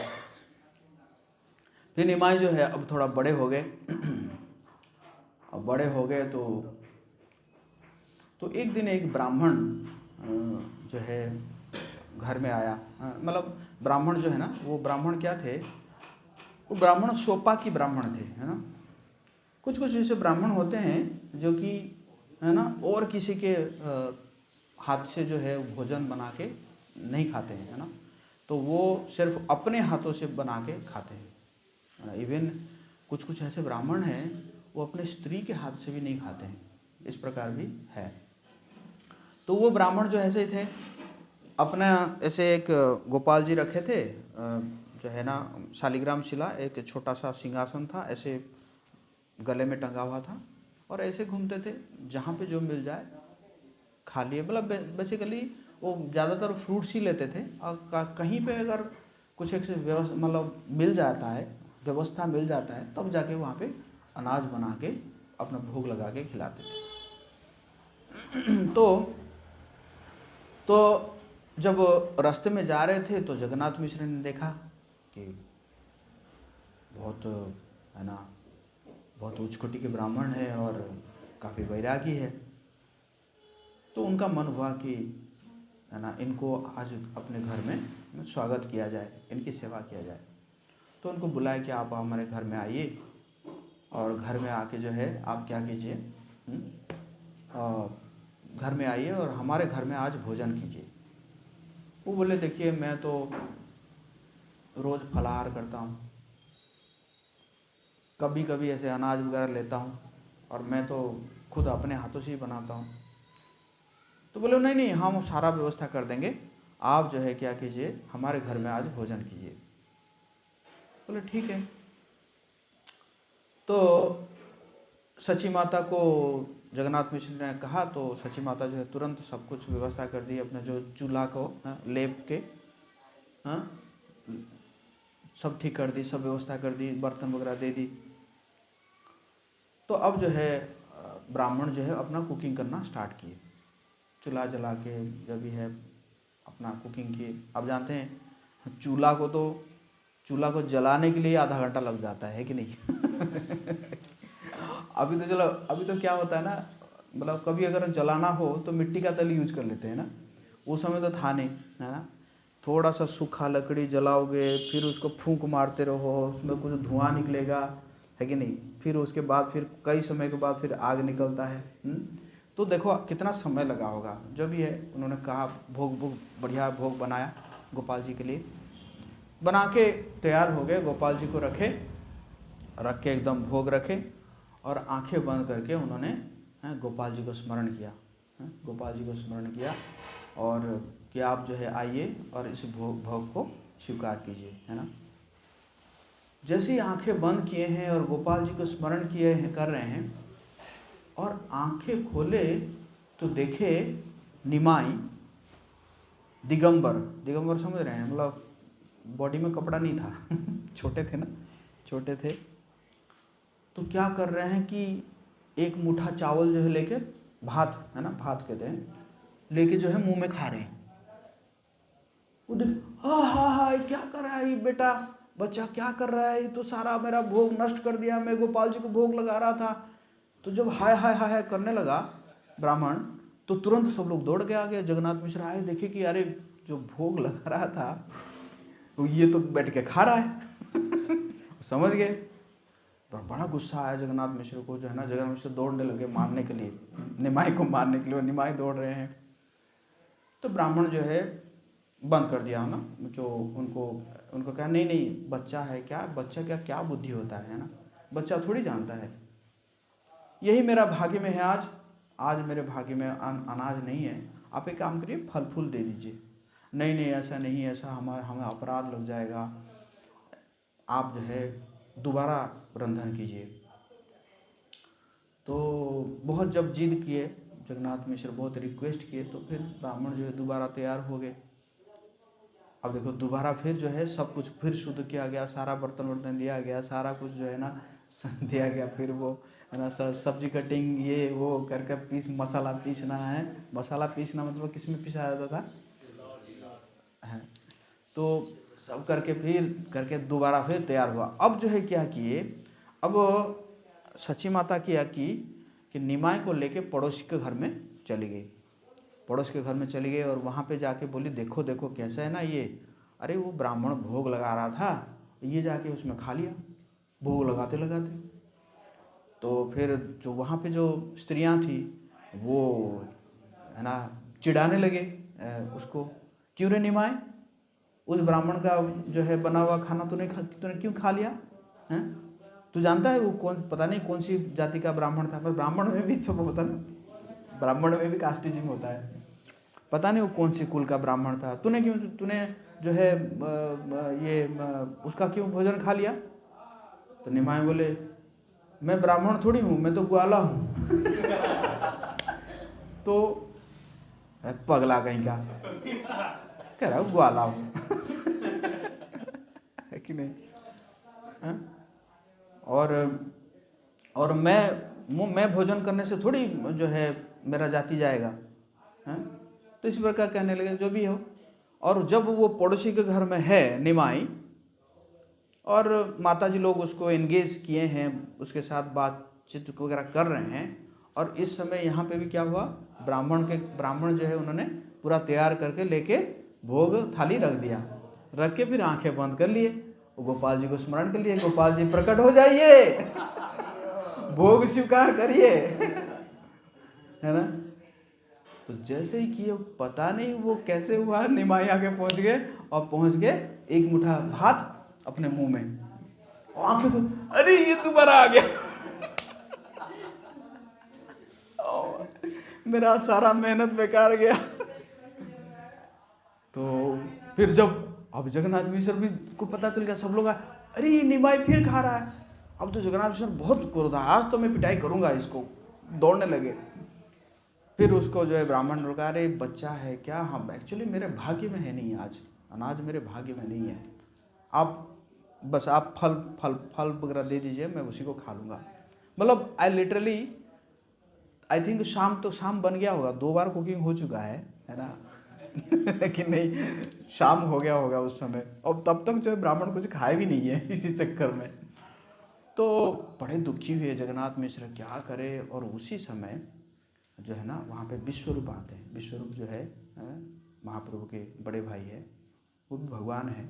फिर निमाई जो है अब थोड़ा बड़े हो गए। अब बड़े हो गए तो एक दिन एक ब्राह्मण जो है घर में आया। मतलब ब्राह्मण जो है ना, वो ब्राह्मण क्या थे, वो ब्राह्मण सोपा की ब्राह्मण थे, है ना। कुछ कुछ ऐसे ब्राह्मण होते हैं जो कि, है ना, और किसी के हाथ से जो है भोजन बना के नहीं खाते हैं, है ना। तो वो सिर्फ अपने हाथों से बना के खाते हैं। इवन कुछ कुछ ऐसे ब्राह्मण हैं वो अपने स्त्री के हाथ से भी नहीं खाते हैं, इस प्रकार भी है। तो वो ब्राह्मण जो ऐसे थे, अपना ऐसे एक गोपाल जी रखे थे, जो है ना शालिग्राम शिला, एक छोटा सा सिंहासन था, ऐसे गले में टंगा हुआ था, और ऐसे घूमते थे, जहाँ पे जो मिल जाए खा लिए। मतलब बेसिकली वो ज़्यादातर फ्रूट्स ही लेते थे, और कहीं पे अगर कुछ एक व्यवस्था मतलब मिल जाता है, व्यवस्था मिल जाता है, तब जाके वहाँ पे अनाज बना के अपना भोग लगा के खिलाते थे। तो जब रास्ते में जा रहे थे तो जगन्नाथ मिश्र ने देखा कि बहुत, है ना, बहुत उच्च कोटि के ब्राह्मण है और काफ़ी वैरागी है। तो उनका मन हुआ कि, है ना, इनको आज अपने घर में स्वागत किया जाए, इनकी सेवा किया जाए। तो उनको बुलाया कि आप हमारे घर में आइए, और घर में आके जो है आप क्या कीजिए, घर में आइए और हमारे घर में आज भोजन कीजिए। वो बोले, देखिए मैं तो रोज़ फलाहार करता हूँ, कभी कभी ऐसे अनाज वगैरह लेता हूँ, और मैं तो खुद अपने हाथों से ही बनाता हूँ। तो बोले, नहीं नहीं, हम सारा व्यवस्था कर देंगे, आप जो है क्या कीजिए, हमारे घर में आज भोजन कीजिए। बोले ठीक है। तो सची माता को जगन्नाथ मिश्र ने कहा, तो सची माता जो है तुरंत सब कुछ व्यवस्था कर दी, अपने जो चूल्हा को लेप के, हाँ, सब ठीक कर दी, सब व्यवस्था कर दी, बर्तन वगैरह दे दी। तो अब जो है ब्राह्मण जो है अपना कुकिंग करना स्टार्ट किए, चूल्हा जला के जब भी है अपना कुकिंग किए। अब जानते हैं चूल्हा को जलाने के लिए आधा घंटा लग जाता है कि नहीं। अभी तो चलो, अभी तो क्या होता है ना, मतलब कभी अगर जलाना हो तो मिट्टी का तेल यूज कर लेते हैं ना, उस समय तो था नहीं, है ना। थोड़ा सा सूखा लकड़ी जलाओगे, फिर उसको फूंक मारते रहो, उसमें कुछ धुआं निकलेगा, है कि नहीं, फिर उसके बाद फिर कई समय के बाद फिर आग निकलता है। तो देखो कितना समय लगा होगा। जो भी है उन्होंने कहा, भोग बढ़िया भोग बनाया गोपाल जी के लिए, बना के तैयार हो गए, गोपाल जी को रख के एकदम भोग रखे, और आंखें बंद करके उन्होंने गोपाल जी को स्मरण किया, गोपाल जी को स्मरण किया, और कि आप जो है आइए और इस भोग को स्वीकार कीजिए, है ना। जैसे ही आंखें बंद किए हैं और गोपाल जी को स्मरण किए हैं, कर रहे हैं, और आंखें खोले तो देखे निमाई, दिगंबर समझ रहे हैं, मतलब बॉडी में कपड़ा नहीं था। छोटे थे ना, छोटे थे। तो क्या कर रहे हैं कि एक मुट्ठा चावल जो है लेके, भात है ना, भात कहते हैं, लेके जो है मुंह में खा रहे हैं। वो देख, हा, क्या कर रहा है ये बेटा, बच्चा क्या कर रहा है, ये तो सारा मेरा भोग नष्ट कर दिया, मैं गोपाल जी को भोग लगा रहा था। तो जब हाय हाय हाय हाय करने लगा ब्राह्मण, तो तुरंत सब लोग दौड़ के आ गए। जगन्नाथ मिश्र आए, देखे कि अरे जो भोग लगा रहा था तो ये तो बैठ के खा रहा है। समझ गए। पर बड़ा गुस्सा आया जगन्नाथ मिश्र को, जो है ना, जगन्नाथ मिश्र दौड़ने लगे मारने के लिए, निमाई को मारने के लिए, निमाई दौड़ रहे हैं। तो ब्राह्मण जो है बंद कर दिया, ना, जो उनको कहा, नहीं नहीं, बच्चा है क्या, बच्चा क्या बुद्धि होता है ना, बच्चा थोड़ी जानता है, यही मेरा भाग्य में है, आज मेरे भाग्य में अनाज नहीं है, आप एक काम करिए, फल फूल दे दीजिए। नहीं नहीं, ऐसा नहीं, ऐसा हमें अपराध लग जाएगा, आप जो है दोबारा रंधन कीजिए। तो बहुत जब जिद किए जगन्नाथ मिश्र, बहुत रिक्वेस्ट किए, तो फिर ब्राह्मण जो है दोबारा तैयार हो गए। अब देखो दोबारा फिर जो है सब कुछ फिर शुद्ध किया गया, सारा बर्तन वर्तन दिया गया, सारा कुछ जो है ना दिया गया, फिर वो है ना, सब्जी कटिंग ये वो करके मसाला पीसना है। मसाला पीसना मतलब किस में पीसा जाता था है। तो सब करके फिर करके दोबारा फिर तैयार हुआ। अब जो है क्या किए, अब सची माता किया कि निमाई को लेके पड़ोसी के घर में चली गई। पड़ोस के घर में चली गई और वहाँ पे जाके बोली देखो देखो कैसा है ना ये, अरे वो ब्राह्मण भोग लगा रहा था, ये जाके उसमें खा लिया भोग लगाते लगाते। तो फिर जो वहाँ पे जो स्त्रियाँ थी वो है ना चिढ़ाने लगे उसको, क्यों रे निमाय, उस ब्राह्मण का जो है बना हुआ खाना तूने क्यों खा लिया हैं? तू जानता है वो कौन, पता नहीं कौन सी जाति का ब्राह्मण था, पर ब्राह्मण में भी तो होता ना, ब्राह्मण में भी कास्टिज्म होता है। पता नहीं वो कौन सी कुल का ब्राह्मण था, तूने जो है उसका क्यों भोजन खा लिया? तो निमाय बोले मैं ब्राह्मण थोड़ी हूँ, मैं तो ग्वाला हूँ। तो पगला कहीं का कह रहा हूँ ग्वाला हूँ। है कि नहीं है? और मैं भोजन करने से थोड़ी जो है मेरा जाति जाएगा है? तो इस प्रकार कहने लगे जो भी हो। और जब वो पड़ोसी के घर में है निमाई और माताजी लोग उसको एंगेज किए हैं, उसके साथ बातचीत वगैरह कर रहे हैं, और इस समय यहाँ पे भी क्या हुआ, ब्राह्मण जो है उन्होंने पूरा तैयार करके लेके भोग थाली रख दिया, रख के फिर आंखें बंद कर लिए, गोपाल जी को स्मरण कर लिए, गोपाल जी प्रकट हो जाइए, भोग स्वीकार करिए, है ना। तो जैसे ही किए पता नहीं वो कैसे हुआ, निमाई आके पहुंच गए और पहुंच के एक मुट्ठा भात अपने मुंह में, आंखें को अरे ये दोबारा आ गया। मेरा सारा मेहनत बेकार गया। तो फिर जब अब जगन्नाथ मिश्र भी को पता चल गया, सब लोग अरे ये निमाई फिर खा रहा है, अब तो जगन्नाथ मिश्र बहुत क्रोध है, आज तो मैं पिटाई करूंगा इसको, दौड़ने लगे। फिर उसको जो है ब्राह्मण लोग, अरे बच्चा है क्या, हम एक्चुअली मेरे भाग्य में है नहीं, आज अनाज मेरे भाग्य में नहीं है, आप बस आप फल वगैरह दे दीजिए, मैं उसी को खा लूँगा। मतलब आई थिंक शाम बन गया होगा, 2 बार कुकिंग हो चुका है ना। लेकिन नहीं, शाम हो गया होगा उस समय, और तब तक जो है ब्राह्मण कुछ खाए भी नहीं है इसी चक्कर में। तो बड़े दुखी हुए जगन्नाथ मिश्र, क्या करे। और उसी समय जो है ना वहाँ पे विश्वरूप आते हैं। विश्वरूप जो है महाप्रभु के बड़े भाई है, वो भी भगवान है,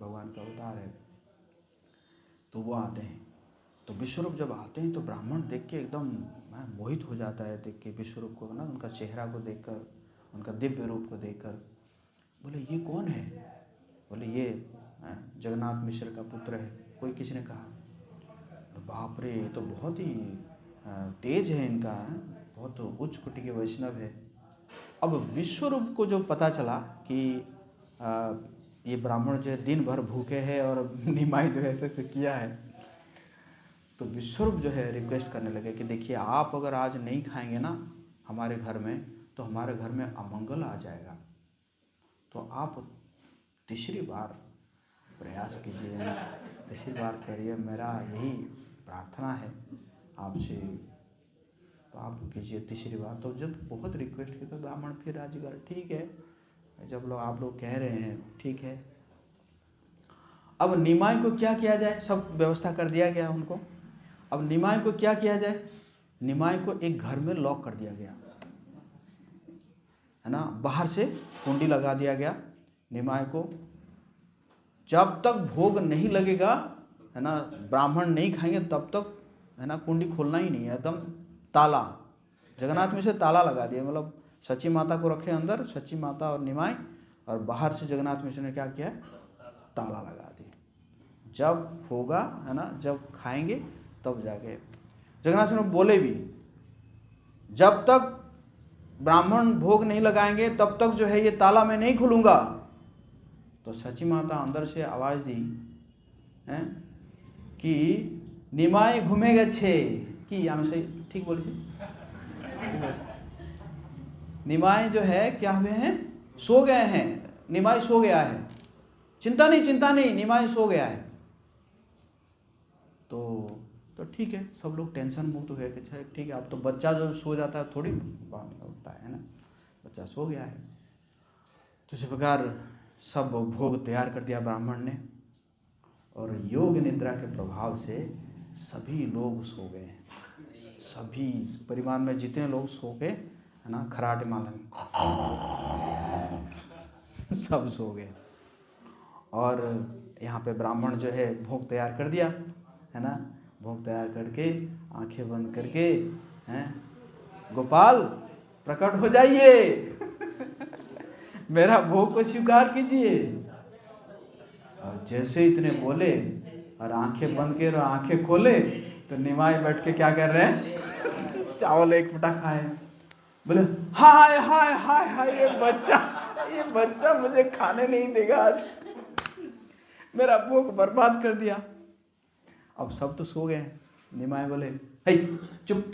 भगवान का अवतार है। तो वो आते हैं, तो विश्वरूप जब आते हैं तो ब्राह्मण देख के एकदम मोहित हो जाता है, देख के विश्वरूप को ना, उनका चेहरा को देखकर, उनका दिव्य रूप को देखकर। बोले ये कौन है? बोले ये जगन्नाथ मिश्र का पुत्र है। कोई किसी ने कहा, बाप रे ये तो बहुत ही तेज है इनका, बहुत उच्च कोटि के वैष्णव है। अब विश्वरूप को जो पता चला कि ये ब्राह्मण जो है दिन भर भूखे हैं और निमाई जो है ऐसे किया है, तो विश्वरूप जो है रिक्वेस्ट करने लगे कि देखिए आप अगर आज नहीं खाएंगे ना हमारे घर में, तो हमारे घर में अमंगल आ जाएगा, तो आप तीसरी बार प्रयास कीजिए, तीसरी बार करिए, मेरा यही प्रार्थना है आपसे, तो आप कीजिए तीसरी बार। तो जब बहुत रिक्वेस्ट की तो ब्राह्मण फिर राजी कर, ठीक है जब आप लोग कह रहे हैं ठीक है। अब निमाई को क्या किया जाए, सब व्यवस्था कर दिया गया उनको। अब निमाई को क्या किया जाए, निमाई को एक घर में लॉक कर दिया गया है ना, बाहर से कुंडी लगा दिया गया निमाई को। जब तक भोग नहीं लगेगा है ना, ब्राह्मण नहीं खाएंगे तब तक है ना कुंडी खोलना ही नहीं है, एकदम ताला, जगन्नाथ में से ताला लगा दिया। मतलब सची माता को रखे अंदर, सची माता और निमाई, और बाहर से जगन्नाथ मिश्र ने क्या किया, ताला लगा दिया। जब होगा है ना, जब खाएंगे तब जाके। जगन्नाथ मिश्र बोले भी जब तक ब्राह्मण भोग नहीं लगाएंगे तब तक जो है ये ताला मैं नहीं खोलूंगा। तो सची माता अंदर से आवाज दी है कि निमाई घूमेगा छे कि यहाँ से ठीक बोले, निमाई जो है क्या हुए हैं, सो गए हैं, निमाई सो गया है, चिंता नहीं निमाई सो गया है। तो तो ठीक है, सब लोग टेंशन मुक्त हुए कि ठीक है, अब तो बच्चा जो सो जाता है थोड़ी होता है ना, बच्चा सो गया है। तो इसी प्रकार सब भोग तैयार कर दिया ब्राह्मण ने, और योग निद्रा के प्रभाव से सभी लोग सो गए हैं। सभी परिवार में जितने लोग सो के है ना, खराटे मालन सब सो गए। और यहाँ पे ब्राह्मण जो है भोग तैयार कर दिया है ना, भोग तैयार करके आंखें बंद करके हैं, गोपाल प्रकट हो जाइए मेरा भोग को स्वीकार कीजिए। और जैसे इतने बोले और आंखें बंद के और आंखें खोले, तो निमाई बैठ के क्या कर रहे हैं, चावल एक फटा खाए, बोले हाय हाय हाय हाय, ये बच्चा मुझे खाने नहीं देगा आज, मेरा भोग बर्बाद कर दिया। अब सब तो सो गए। निमाई बोले हे चुप,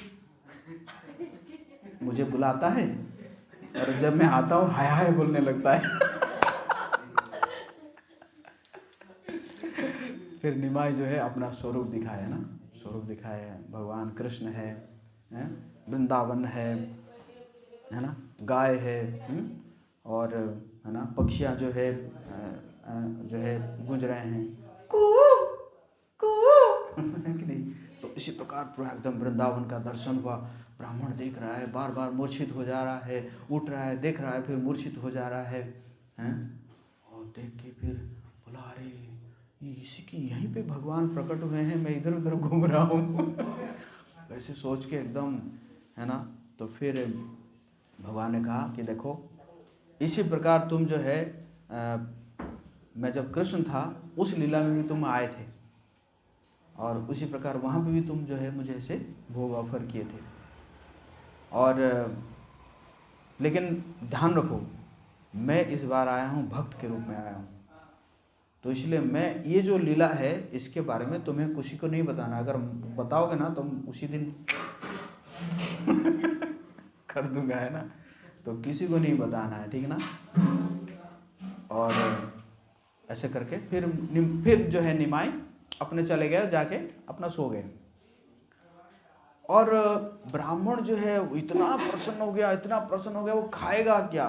मुझे बुलाता है और जब मैं आता हूँ हाय हाय बोलने लगता है। फिर निमाई जो है अपना स्वरूप दिखाया ना, स्वरूप दिखाया, भगवान कृष्ण है, वृंदावन है ना, गाय है, और है ना पक्षियाँ जो है गूंज रहे हैं कू कू कि नहीं। तो इसी प्रकार पूरा एकदम वृंदावन का दर्शन हुआ। ब्राह्मण देख रहा है, बार बार मूर्छित हो जा रहा है, उठ रहा है, देख रहा है, फिर मूर्छित हो जा रहा है, और देख के फिर बोला अरे इसी की यहीं पे भगवान प्रकट हुए हैं, मैं इधर उधर घूम रहा हूँ ऐसे सोच के एकदम है ना। तो फिर भगवान ने कहा कि देखो इसी प्रकार तुम जो है मैं जब कृष्ण था उस लीला में भी तुम आए थे, और उसी प्रकार वहाँ पे भी तुम जो है मुझे ऐसे भोग ऑफर किए थे। और लेकिन ध्यान रखो, मैं इस बार आया हूँ भक्त के रूप में आया हूँ, तो इसलिए मैं ये जो लीला है इसके बारे में तुम्हें किसी को नहीं बताना। अगर बताओगे ना तुम उसी दिन कर दूंगा है ना, तो किसी को नहीं बताना है, ठीक ना। और ऐसे करके फिर जो है निमाई अपने चले गए, जाके अपना सो गए। और ब्राह्मण जो है वो इतना प्रसन्न हो गया, इतना प्रसन्न हो गया, वो खाएगा क्या,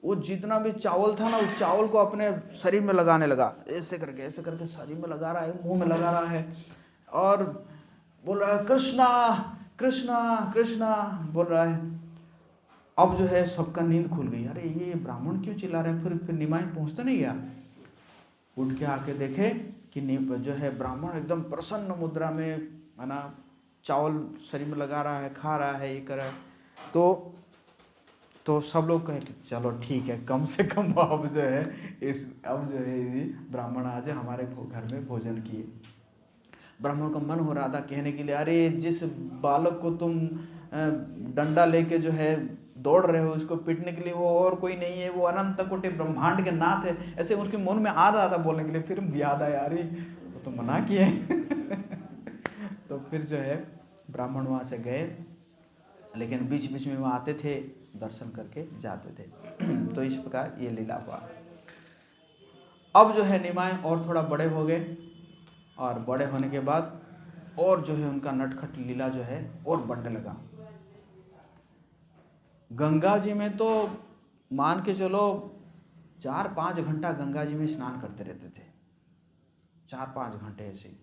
वो जितना भी चावल था ना उस चावल को अपने शरीर में लगाने लगा, ऐसे करके शरीर में लगा रहा है, मुंह में लगा रहा है, और बोल रहा है कृष्णा कृष्णा कृष्णा बोल रहा है। अब जो है सबका नींद खुल गई, अरे ये ब्राह्मण क्यों चिल्ला रहे हैं। फिर निमाई पहुंचता नहीं गया, उठ के आके देखे कि जो है ब्राह्मण एकदम प्रसन्न मुद्रा में है ना, चावल शरीर में लगा रहा है, खा रहा है, ये कर रहा है। तो सब लोग कहे कि चलो ठीक है, कम से कम अब जो है ब्राह्मण आज हमारे घर में भोजन किए। ब्राह्मण का मन हो रहा था कहने के लिए, अरे जिस बालक को तुम डंडा लेके जो है दौड़ रहे हो उसको पीटने के लिए, वो और कोई नहीं है, वो अनंत कोटि ब्रह्मांड के नाथ है, ऐसे उसके मन में आ रहा था बोलने के लिए। फिर याद आया अरे वो तो मना किए तो फिर जो है ब्राह्मण वहाँ से गए, लेकिन बीच बीच में वो आते थे, दर्शन करके जाते थे तो इस प्रकार ये लीला हुआ। अब जो है निमाय और थोड़ा बड़े हो गए, और बड़े होने के बाद और जो है उनका नटखट लीला जो है और बढ़ने लगा। गंगा जी में तो मान के चलो 4-5 घंटा गंगा जी में स्नान करते रहते थे, 4-5 घंटे ऐसे।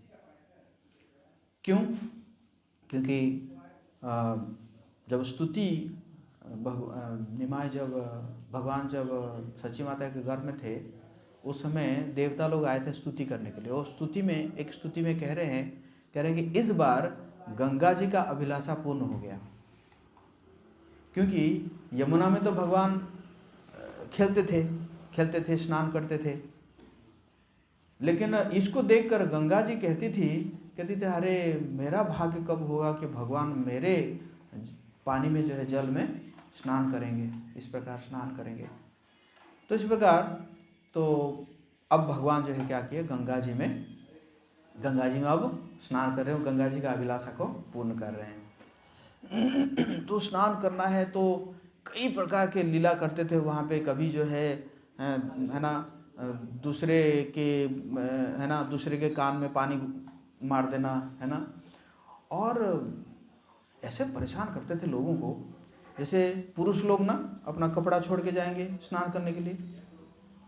क्यों? क्योंकि जब स्तुति निमाय जब भगवान जब सची माता के घर में थे उस समय देवता लोग आए थे स्तुति करने के लिए। और स्तुति में कह रहे हैं कि इस बार गंगा जी का अभिलाषा पूर्ण हो गया, क्योंकि यमुना में तो भगवान खेलते थे, स्नान करते थे, लेकिन इसको देखकर गंगा जी कहती थी अरे मेरा भाग्य कब होगा कि भगवान मेरे पानी में जो है जल में स्नान करेंगे, इस प्रकार स्नान करेंगे। तो इस प्रकार तो अब भगवान जो है क्या किए, गंगा जी में अब स्नान कर रहे हो, गंगा जी का अभिलाषा को पूर्ण कर रहे हैं। तो स्नान करना है तो कई प्रकार के लीला करते थे वहाँ पे। कभी जो है ना दूसरे के कान में पानी मार देना है ना, और ऐसे परेशान करते थे लोगों को। जैसे पुरुष लोग ना अपना कपड़ा छोड़ के जाएंगे स्नान करने के लिए,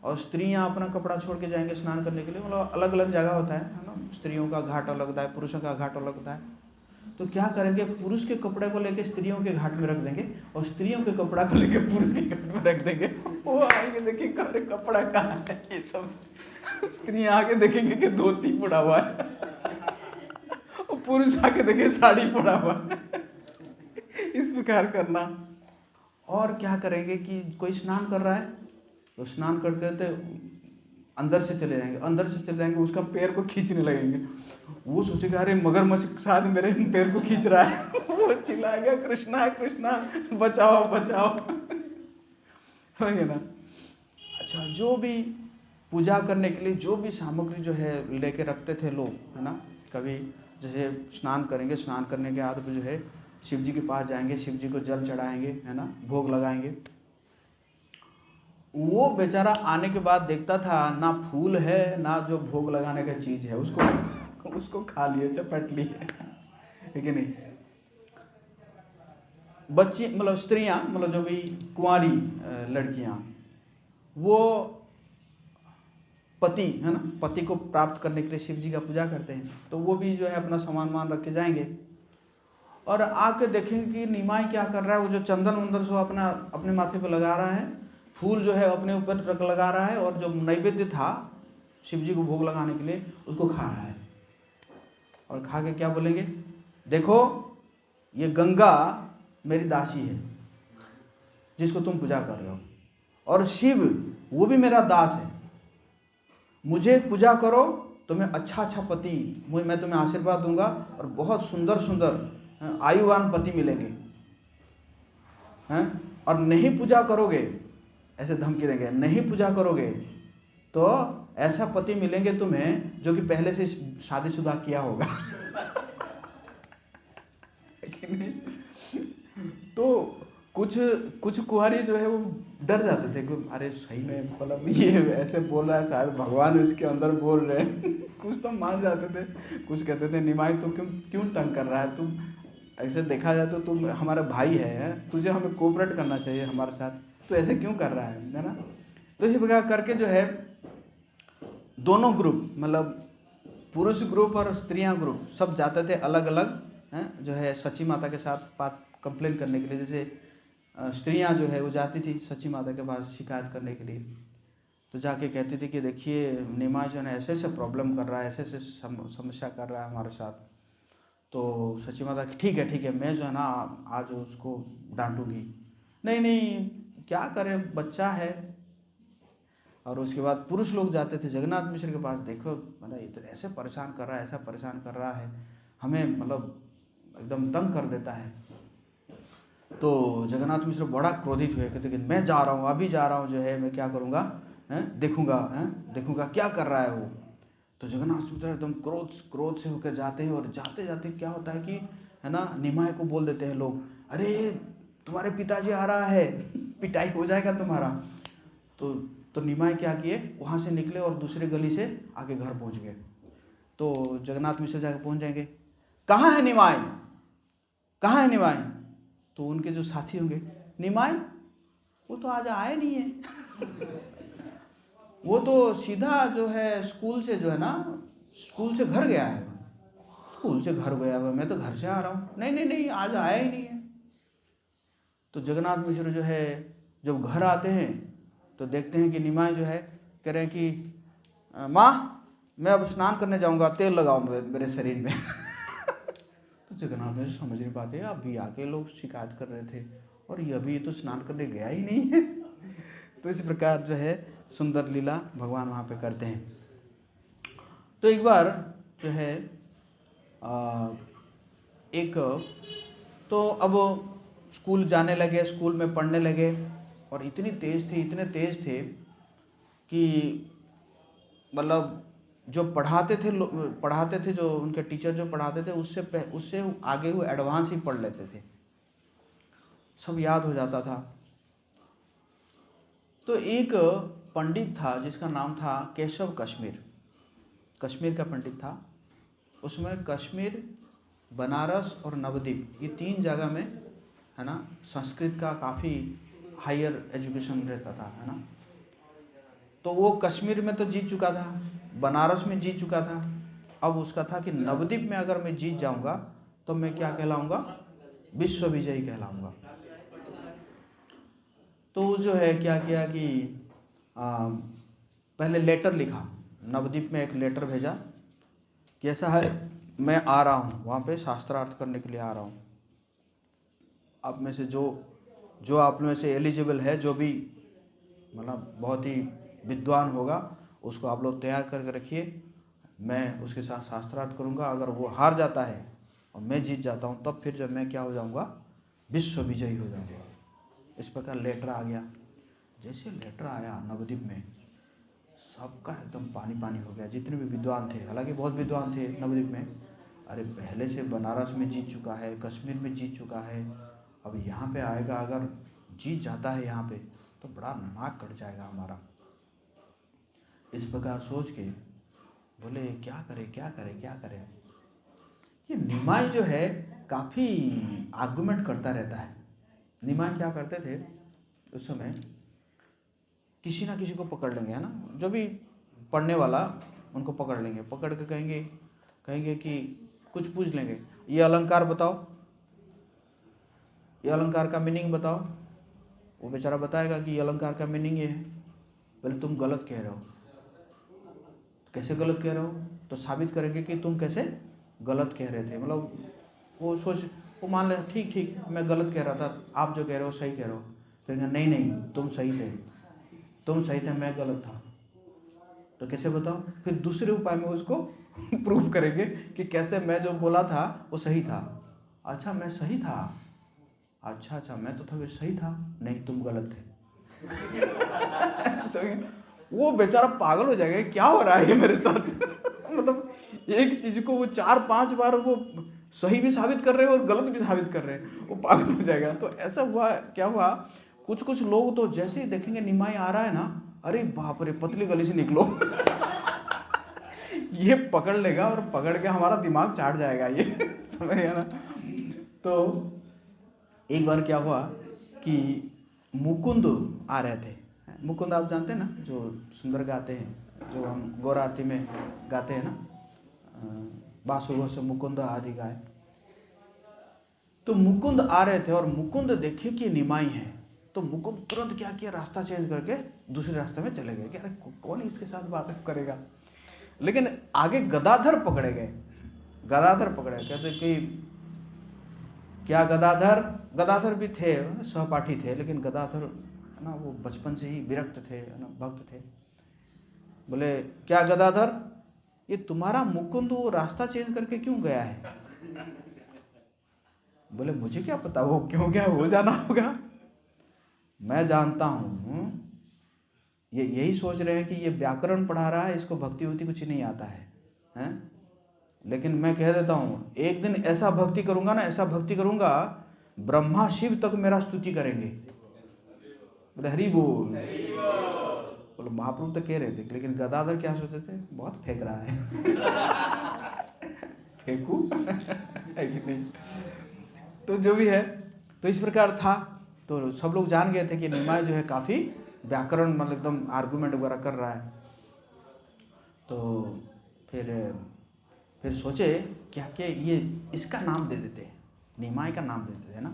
और स्त्रियां अपना कपड़ा छोड़ के जाएंगे स्नान करने के लिए, मतलब अलग अलग जगह होता है ना। स्त्रियों का घाट अलग होता है, पुरुषों का घाट अलग होता है। तो क्या करेंगे, पुरुष के कपड़े को लेके स्त्रियों के घाट में रख देंगे और स्त्रियों के कपड़ा को लेके पुरुष के घाट में रख देंगे। वो आएंगे देखेंगे अरे कपड़ा कहाँ है, ये सब स्त्रियां आके देखेंगे कि धोती पड़ा हुआ है और पुरुष आके देखे साड़ी पड़ा हुआ है। इस प्रकार करना। और क्या करेंगे कि कोई स्नान कर रहा है तो स्नान करते अंदर से चले जाएंगे, उसका पैर को खींचने लगेंगे। वो सोचेगा अरे मगरमच्छ शायद मेरे पैर को खींच रहा है। वो चिल्लाएगा कृष्णा कृष्णा बचाओ बचाओ, है ना। अच्छा, जो भी पूजा करने के लिए जो भी सामग्री जो है लेके रखते थे लोग, है ना। कभी जैसे स्नान करेंगे, स्नान करने के बाद जो है शिव जी के पास जाएंगे, शिव जी को जल चढ़ाएंगे, है ना, भोग लगाएंगे। वो बेचारा आने के बाद देखता था ना फूल है ना जो भोग लगाने का चीज है, उसको खा लिए, चपट लिए, है कि नहीं। बच्ची मतलब स्त्रियां, मतलब जो भी कुंवारी लड़कियां, वो पति, है ना, पति को प्राप्त करने के लिए शिव जी का पूजा करते हैं, तो वो भी जो है अपना सामान मान रख के जाएंगे और आके देखेंगे कि निमाई क्या कर रहा है। वो जो चंदन वंदन सो अपने माथे पे लगा रहा है, फूल जो है अपने ऊपर लगा रहा है, और जो नैवेद्य था शिव जी को भोग लगाने के लिए उसको खा रहा है। और खा के क्या बोलेंगे, देखो ये गंगा मेरी दासी है जिसको तुम पूजा कर रहे हो, और शिव वो भी मेरा दास है, मुझे पूजा करो तो मैं अच्छा पति, मैं तुम्हें आशीर्वाद दूंगा और बहुत सुंदर सुंदर आयुवान पति मिलेंगे, हैं। और नहीं पूजा करोगे, ऐसे धमकी देंगे, नहीं पूजा करोगे तो ऐसा पति मिलेंगे तुम्हें जो कि पहले से शादीशुदा किया होगा। तो कुछ कुंवारी जो है वो डर जाते थे कि अरे सही में मतलब ये ऐसे बोल रहा है, शायद भगवान इसके अंदर बोल रहे हैं। कुछ तो मान जाते थे, कुछ कहते थे निमाई तू क्यों तंग कर रहा है, तुम ऐसे देखा जाए तो तुम हमारा भाई है, तुझे हमें कोऑपरेट करना चाहिए हमारे साथ, तो ऐसे क्यों कर रहा है ना। तो इसी प्रकार करके जो है दोनों ग्रुप, मतलब पुरुष ग्रुप और स्त्रियां ग्रुप सब जाते थे अलग अलग, हैं, जो है सची माता के साथ बात कंप्लेन करने के लिए। जैसे स्त्रियां जो है वो जाती थी सची माता के पास शिकायत करने के लिए, तो जाके कहती थी कि देखिए निमाई जो है ऐसे प्रॉब्लम कर रहा है, ऐसे समस्या कर रहा है हमारे साथ। तो सची माता ठीक है मैं जो है ना आज उसको डांटूंगी। नहीं क्या करें, बच्चा है। और उसके बाद पुरुष लोग जाते थे जगन्नाथ मिश्र के पास, देखो मतलब ये तो ऐसे परेशान कर रहा है, ऐसा परेशान कर रहा है, हमें मतलब एकदम तंग कर देता है। तो जगन्नाथ मिश्र बड़ा क्रोधित हुए, कहते कि मैं जा रहा हूँ, अभी जा रहा हूँ, जो है मैं क्या करूँगा, देखूंगा क्या कर रहा है वो। तो जगन्नाथ मिश्र एकदम क्रोध से होकर जाते हैं, और जाते जाते क्या होता है कि, है ना, निमाई को बोल देते हैं लोग, अरे तुम्हारे पिताजी आ रहा है, पिटाई हो जाएगा तुम्हारा। तो निमाई क्या किए, वहाँ से निकले और दूसरे गली से आगे घर पहुँच गए। तो जगन्नाथ मिश्र जाकर पहुँच जाएंगे, कहाँ है निमाई, कहाँ है निमाई। तो उनके जो साथी होंगे, निमाई वो तो आज आए नहीं है। वो तो सीधा जो है स्कूल से जो है ना, स्कूल से घर गया है, स्कूल से घर गया हुआ, मैं तो घर से आ रहा हूँ, नहीं आज आया ही नहीं है। तो जगन्नाथ मिश्र जो है जब घर आते हैं तो देखते हैं कि निमाई जो है कह रहे हैं कि माँ मैं अब स्नान करने जाऊँगा, तेल लगाओ मेरे शरीर में। तो जगन्नाथ मिश्र समझ नहीं पाते, अभी आके लोग शिकायत कर रहे थे और ये अभी तो स्नान करने गया ही नहीं है। तो इस प्रकार जो है सुंदर लीला भगवान वहाँ पे करते हैं। तो एक बार जो है एक तो अब स्कूल जाने लगे, स्कूल में पढ़ने लगे, और इतने तेज थे कि मतलब जो पढ़ाते थे जो उनके टीचर जो पढ़ाते थे उससे आगे वो एडवांस ही पढ़ लेते थे, सब याद हो जाता था। तो एक पंडित था जिसका नाम था केशव कश्मीर का पंडित था। उसमें कश्मीर बनारस और नवद्वीप, ये 3 जगह में है ना संस्कृत का काफ़ी हायर एजुकेशन रहता था, है ना। तो वो कश्मीर में तो जीत चुका था, बनारस में जीत चुका था। अब उसका था कि नवद्वीप में अगर मैं जीत जाऊंगा तो मैं क्या कहलाऊंगा, विश्व विजयी कहलाऊंगा। तो जो है क्या किया कि पहले लेटर लिखा, नवद्वीप में एक लेटर भेजा कि ऐसा है मैं आ रहा हूँ वहाँ पे शास्त्रार्थ करने के लिए आ रहा हूँ। आप में से जो आप में से एलिजिबल है, जो भी मतलब बहुत ही विद्वान होगा, उसको आप लोग तैयार करके रखिए, मैं उसके साथ शास्त्रार्थ करूँगा। अगर वो हार जाता है और मैं जीत जाता हूँ तब फिर जब मैं क्या हो जाऊँगा, विश्व विजयी हो जाऊँगा। इस प्रकार लेटर आ गया। जैसे लेटर आया नवद्वीप में, सबका एकदम पानी पानी हो गया, जितने भी विद्वान थे, हालांकि बहुत विद्वान थे नवद्वीप में। अरे पहले से बनारस में जीत चुका है, कश्मीर में जीत चुका है, अब यहाँ पे आएगा, अगर जीत जाता है यहाँ पे तो बड़ा नाक कट जाएगा हमारा। इस प्रकार सोच के बोले क्या करें क्या करें क्या करें। ये निमाई जो है काफ़ी आर्गुमेंट करता रहता है। निमाई क्या करते थे उस समय, किसी ना किसी को पकड़ लेंगे, है ना, जो भी पढ़ने वाला उनको पकड़ लेंगे, पकड़ के कहेंगे कि कुछ पूछ लेंगे, ये अलंकार बताओ, ये अलंकार का मीनिंग बताओ। वो बेचारा बताएगा कि ये अलंकार का मीनिंग ये है। पहले तुम गलत कह रहे हो। कैसे गलत कह रहे हो, तो साबित करेंगे कि तुम कैसे गलत कह रहे थे। मतलब वो मान ले ठीक मैं गलत कह रहा था, आप जो कह रहे हो सही कह रहे हो। फिर नहीं तुम सही थे, मैं गलत था। तो कैसे बताओ, फिर दूसरे उपाय में उसको प्रूव करेंगे कि कैसे मैं जो बोला था वो सही था। अच्छा मैं सही था, अच्छा मैं तो था सही था, नहीं तुम गलत थे। वो बेचारा पागल हो जाएगा, क्या हो रहा है ये मेरे साथ। मतलब एक चीज को वो 4-5 बार वो सही भी साबित कर रहे हैं और गलत भी साबित कर रहे हैं, वो पागल हो जाएगा। तो ऐसा हुआ, क्या हुआ, कुछ लोग तो जैसे ही देखेंगे निमाई आ रहा है ना, अरे बाप रे पतली गली से निकलो। ये पकड़ लेगा और पकड़ के हमारा दिमाग चाट जाएगा ये। समझ गया ना। तो एक बार क्या हुआ कि मुकुंद आ रहे थे। मुकुंद आप जानते हैं ना, जो सुंदर गाते हैं, जो हम गौर आरती में गाते हैं ना, बासुगो से मुकुंद आदि गाए। तो मुकुंद आ रहे थे और मुकुंद देखे कि निमाई है, तो मुकुंद तुरंत क्या किया, रास्ता चेंज करके दूसरे रास्ते में चले गए कि अरे कौन इसके साथ बात करेगा। लेकिन आगे गदाधर पकड़े गए, कहते कि क्या गदाधर भी थे, सहपाठी थे, लेकिन गदाधर है ना वो बचपन से ही विरक्त थे, है ना, भक्त थे। बोले क्या गदाधर, ये तुम्हारा मुकुंद वो रास्ता चेंज करके क्यों गया है। बोले मुझे क्या पता वो क्यों गया, हो जाना होगा। मैं जानता हूँ ये यही सोच रहे हैं कि ये व्याकरण पढ़ा रहा है, इसको भक्ति वक्ति कुछ नहीं आता है, हैं? लेकिन मैं कह देता हूँ एक दिन ऐसा भक्ति करूँगा ना, ऐसा भक्ति करूँगा, ब्रह्मा शिव तक मेरा स्तुति करेंगे। बोले हरि बोल। बोले महाप्रभु तो कह रहे थे, लेकिन गदाधर क्या सोचते थे, बहुत फेंक रहा है। फेंकू है कि नहीं। तो जो भी है, तो इस प्रकार था। तो सब लोग जान गए थे कि निमाई जो है काफ़ी व्याकरण मतलब एकदम आर्गुमेंट वगैरह कर रहा है। तो फिर सोचे क्या कि ये इसका नाम दे देते हैं, निमाई का नाम दे देते हैं ना।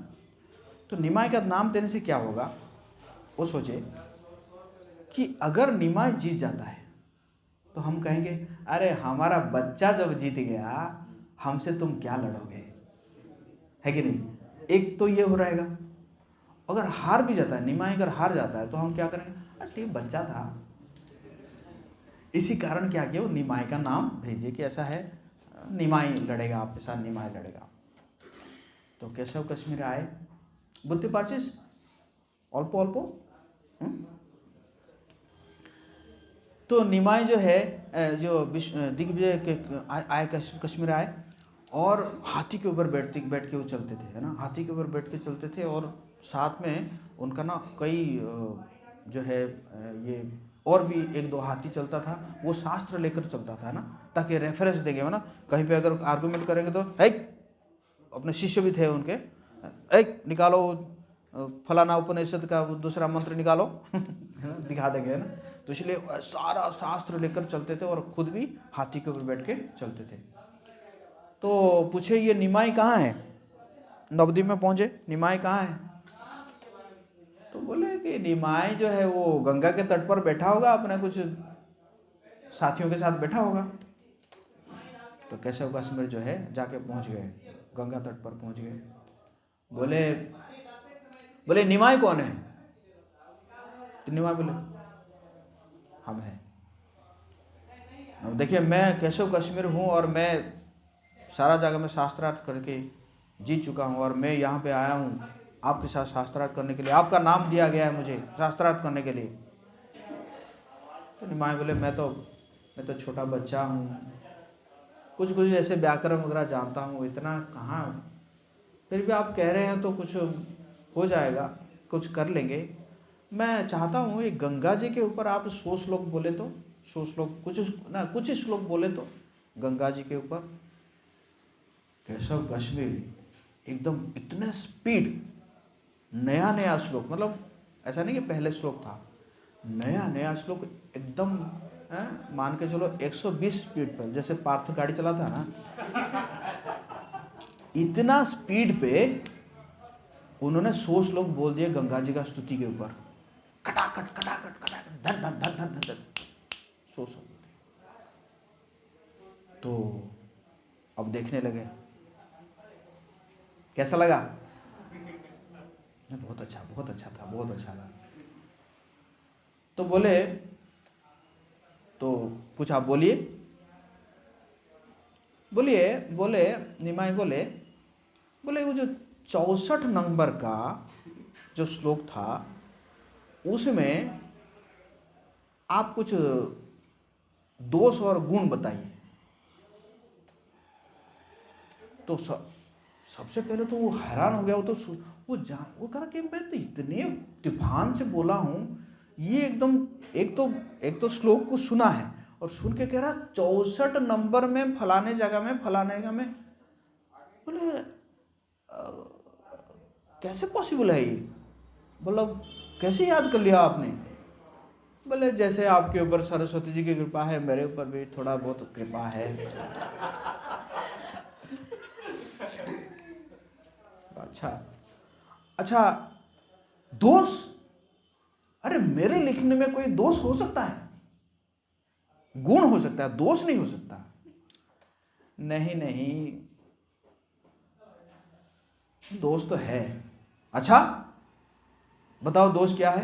तो निमाई का नाम देने से क्या होगा, वो सोचे कि अगर निमाई जीत जाता है तो हम कहेंगे अरे हमारा बच्चा जब जीत गया हमसे तुम क्या लड़ोगे, है कि नहीं। एक तो ये हो रहेगा। अगर हार भी जाता है, निमाई अगर हार जाता है तो हम क्या करेंगे, अरे ठीक बच्चा था। इसी कारण क्या किया, वो निमाई का नाम भेजिए कि ऐसा है निमाई लड़ेगा आपके साथ, निमाई लड़ेगा। तो केशव कश्मीर आए, बुद्धि पाचिस अल्पो अल्पो। तो निमाई जो है जो दिग्विजय के आए कश्मीर आए और हाथी के ऊपर बैठ के वो चलते थे, है ना, हाथी के ऊपर बैठ के चलते थे। और साथ में उनका ना कई जो है ये और भी 1-2 हाथी चलता था, वो शास्त्र लेकर चलता था ना, ताकि रेफरेंस देंगे, है ना, कहीं पे अगर आर्गुमेंट करेंगे तो है अपने शिष्य भी थे उनके, एक निकालो फलाना उपनिषद का दूसरा मंत्र निकालो दिखा देंगे, है ना। तो इसलिए सारा शास्त्र लेकर चलते थे और खुद भी हाथी के ऊपर बैठ के चलते थे। तो पूछे ये निमाई कहाँ है, नवद्वीप में पहुंचे, निमाई कहाँ है? तो बोले कि निमाई जो है वो गंगा के तट पर बैठा होगा, अपने कुछ साथियों के साथ बैठा होगा। तो केशव कश्मीर जो है जाके पहुंच गए, गंगा तट पर पहुंच गए। बोले निमाई कौन है? तो निमाई बोले हम हैं। अब देखिए मैं केशव कश्मीर हूँ और मैं सारा जगह में शास्त्रार्थ करके जीत चुका हूँ और मैं यहाँ पे आया हूँ आपके साथ शास्त्रार्थ करने के लिए, आपका नाम दिया गया है मुझे शास्त्रार्थ करने के लिए। तो निमाई बोले मैं तो छोटा बच्चा हूँ, कुछ ऐसे व्याकरण वगैरह जानता हूँ, इतना कहाँ, फिर भी आप कह रहे हैं तो कुछ हो जाएगा, कुछ कर लेंगे। मैं चाहता हूँ ये गंगा जी के ऊपर आप 100 श्लोक बोले तो, 100 श्लोक कुछ श्लोक बोले तो गंगा जी के ऊपर। केशव कश्मीर एकदम इतने स्पीड, नया श्लोक, मतलब ऐसा नहीं कि पहले श्लोक था, नया श्लोक एकदम मान के चलो 120 स्पीड पर, जैसे पार्थ गाड़ी चलाता है ना, इतना स्पीड पे उन्होंने 100 श्लोक बोल दिए गंगा जी का स्तुति के ऊपर, खटाखट खटाखट खटाखट धर धर धर धर धर 100 श्लोक। तो अब देखने लगे, कैसा लगा? बहुत अच्छा था, बहुत अच्छा लगा। तो बोले, तो पूछा बोलिए, बोले निमाई बोले वो जो 64 नंबर का जो श्लोक था उसमें आप कुछ दोष और गुण बताइए। तो सबसे पहले तो वो हैरान हो गया, वो कहा कि मैं तो इतने तूफान से बोला हूँ, ये एकदम एक तो श्लोक को सुना है और सुन के कह रहा 64 नंबर में फलाने जगह में, बोले कैसे पॉसिबल है ये? बोला कैसे याद कर लिया आपने? बोले जैसे आपके ऊपर सरस्वती जी की कृपा है, मेरे ऊपर भी थोड़ा बहुत कृपा है। अच्छा दोष? अरे मेरे लिखने में कोई दोष हो सकता है? गुण हो सकता है, दोष नहीं हो सकता। नहीं, दोष तो है। अच्छा बताओ दोष क्या है?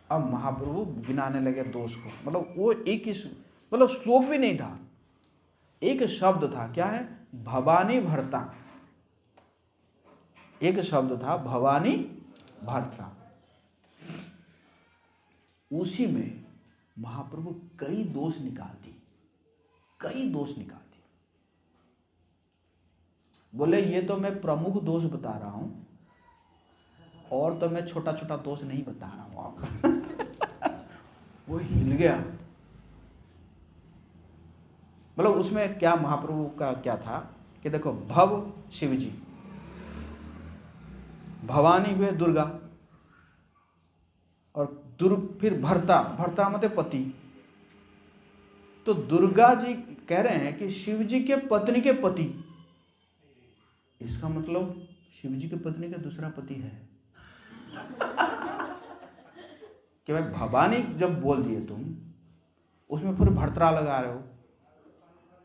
अब महाप्रभु गिनाने लगे दोष को, मतलब वो एक ही मतलब श्लोक भी नहीं था, एक शब्द था, क्या है? भवानी भर्ता, एक शब्द था भवानी भर्ता। उसी में महाप्रभु कई दोष निकाल दिए। बोले ये तो मैं प्रमुख दोष बता रहा हूं, और तो मैं छोटा छोटा दोष नहीं बता रहा हूं आपको। वो हिल गया। मतलब उसमें क्या महाप्रभु का क्या था कि देखो, भव शिव जी, भवानी हुए दुर्गा, और फिर भर्ता मतलब पति। तो दुर्गा जी कह रहे हैं कि शिव जी के पत्नी के पति, इसका मतलब शिव जी के पत्नी का दूसरा पति है। कि भाई भवानी जब बोल दिए तुम, उसमें फिर भर्तरा लगा रहे हो,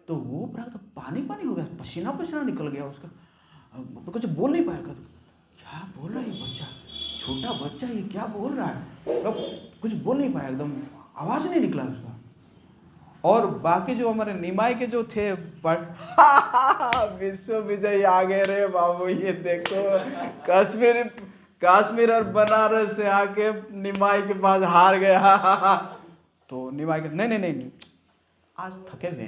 तो वो तो पानी हो गया, पसीना निकल गया उसका, तो कुछ बोल नहीं पाएगा। क्या बोल रहा है ये बच्चा, छोटा बच्चा, ये क्या बोल रहा है? अब कुछ बोल नहीं पाया, एकदम आवाज नहीं निकला उसका। और बाकी जो हमारे निमाई के जो थे, विश्व विजय आ गए रे बाबू, ये देखो कश्मीर और बनारस से आके निमाई के पास हार गया। तो निमाई के नहीं, आज थके हुए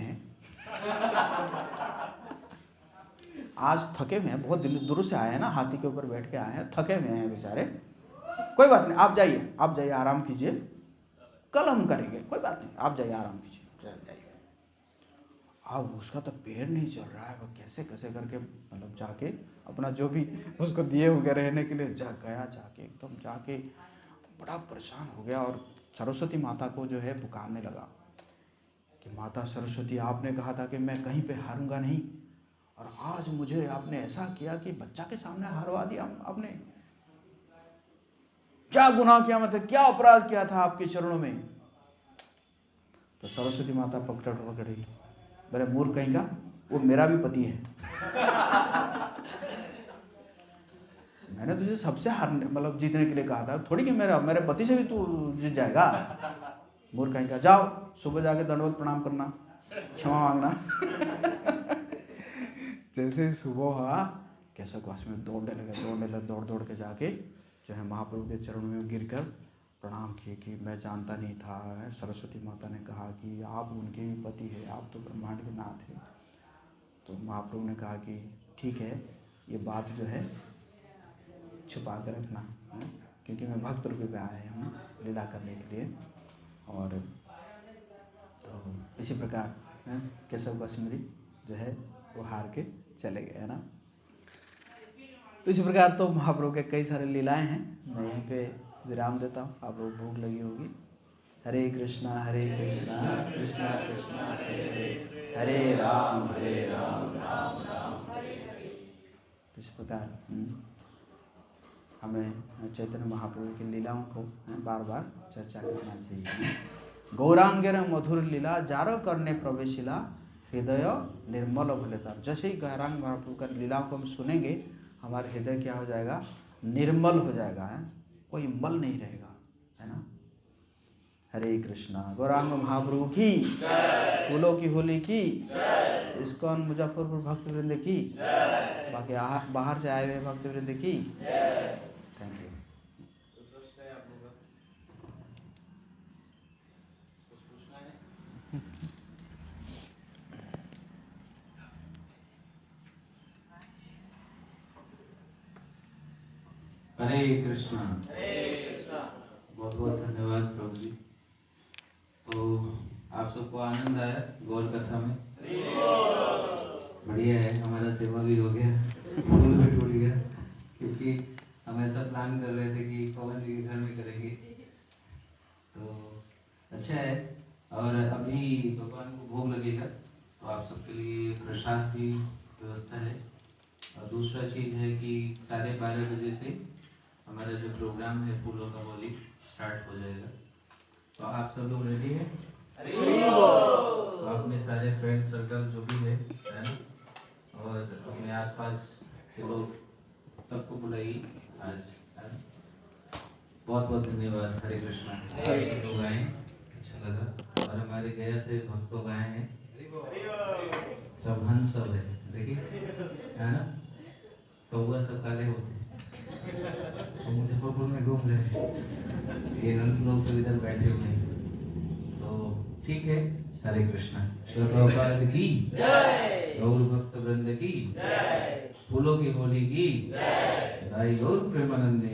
हैं, बहुत दूर से आए हैं ना, हाथी के ऊपर बैठ के आए हैं, थके हुए हैं बेचारे। कोई बात नहीं, आप जाइए आराम कीजिए, कल हम करेंगे, कोई बात नहीं, आप जाइए आराम कीजिए, जाइए। अब उसका तो पैर नहीं चल रहा है, वो कैसे कैसे करके मतलब जाके अपना जो भी उसको दिए हुए रहने के लिए जाके एकदम जाके बड़ा परेशान हो गया और सरस्वती माता को जो है पुकारने लगा कि माता सरस्वती, आपने कहा था कि मैं कहीं पे हारूंगा नहीं, और आज मुझे आपने ऐसा किया कि बच्चा के सामने हारवा दिया। आपने क्या गुनाह किया, मतलब क्या अपराध किया था आपके चरणों में? तो सरस्वती माता पकड़ी, मेरे मूर्ख कहीं का, वो मेरा भी पति है। मैंने तुझे सबसे हारने मतलब जीतने के लिए कहा था, थोड़ी कि मेरे पति से भी तू जीत जाएगा। मूर्ख कहीं का, जाओ सुबह जाके दंडवत प्रणाम करना, क्षमा मांगना। जैसे ही सुबह हुआ, केशव गोस्वामी में दौड़ दौड़ के जाके जो है महाप्रभु के चरणों में गिरकर प्रणाम किए कि मैं जानता नहीं था, सरस्वती माता ने कहा कि आप उनके भी पति है, आप तो ब्रह्मांड के नाथ हैं। तो महाप्रभु ने कहा कि ठीक है, ये बात जो है छुपा कर रखना है, क्योंकि मैं भक्त रूपी में आया हूँ लीला करने के लिए। और तो इसी प्रकार केशव गोस्वामी जो है वो हार के चले गए, है ना। तो इसी प्रकार तो महाप्रभु के कई सारे लीलाएं हैं। मैं यहीं पे विराम देता हूँ, आप लोग भूख लगी होगी। हरे कृष्णा कृष्णा कृष्णा हरे हरे, हरे राम राम राम हरे हरे। इस प्रकार हमें चैतन्य महाप्रभु की लीलाओं को बार बार चर्चा करना चाहिए। गौरांगेर मधुर लीला जारो करने प्रवेशिला, हृदय निर्मल भलेतर। जैसे ही गौरांग महाप्रभु का लीला को हम सुनेंगे, हमारा हृदय क्या हो जाएगा? निर्मल हो जाएगा, है, कोई मल नहीं रहेगा, है ना। हरे कृष्णा। गौरांग महाप्रभु की, फूलों की होली की, इस्कॉन मुजफ्फरपुर भक्त वृंद की, बाकी बाहर से आए हुए भक्त वृंद की। Thank you. हरे कृष्णा। बहुत बहुत धन्यवाद प्रभु जी। तो आप सबको आनंद आया गौर कथा में? बढ़िया है, हमारा सेवा भी हो गया, फूल भी टूट गया, क्योंकि हम ऐसा प्लान कर रहे थे कि पवन जी के घर में करेंगे, तो अच्छा है। और अभी भगवान को भोग लगेगा, तो आप सबके लिए प्रसाद की व्यवस्था है। और दूसरा चीज़ है कि 12:30 बजे से हमारा जो प्रोग्राम है फूलों का होली स्टार्ट हो जाएगा। तो आप सब लोग रेडी हैं? तो अपने सारे फ्रेंड सर्कल जो भी है ना, और अपने आसपास के लोग सबको बुलाइए आज, है ना। बहुत बहुत धन्यवाद। हरे कृष्णा। सब लोग आए, अच्छा लगा। और हमारे गया से भक्त लोग आए हैं, सब हंस सब है, देखिए, है ना। तो वह सब काले होते तो मुजफ्फरपुर में घूम रहे हैं, ये हंस लोग सब इधर बैठे हुए हैं, तो ठीक है। हरे कृष्णा। श्री प्रभुपाद की जय, गौर भक्त वृंद की जय, फूलों की होली की जय, दाई गौर प्रेमानंदी।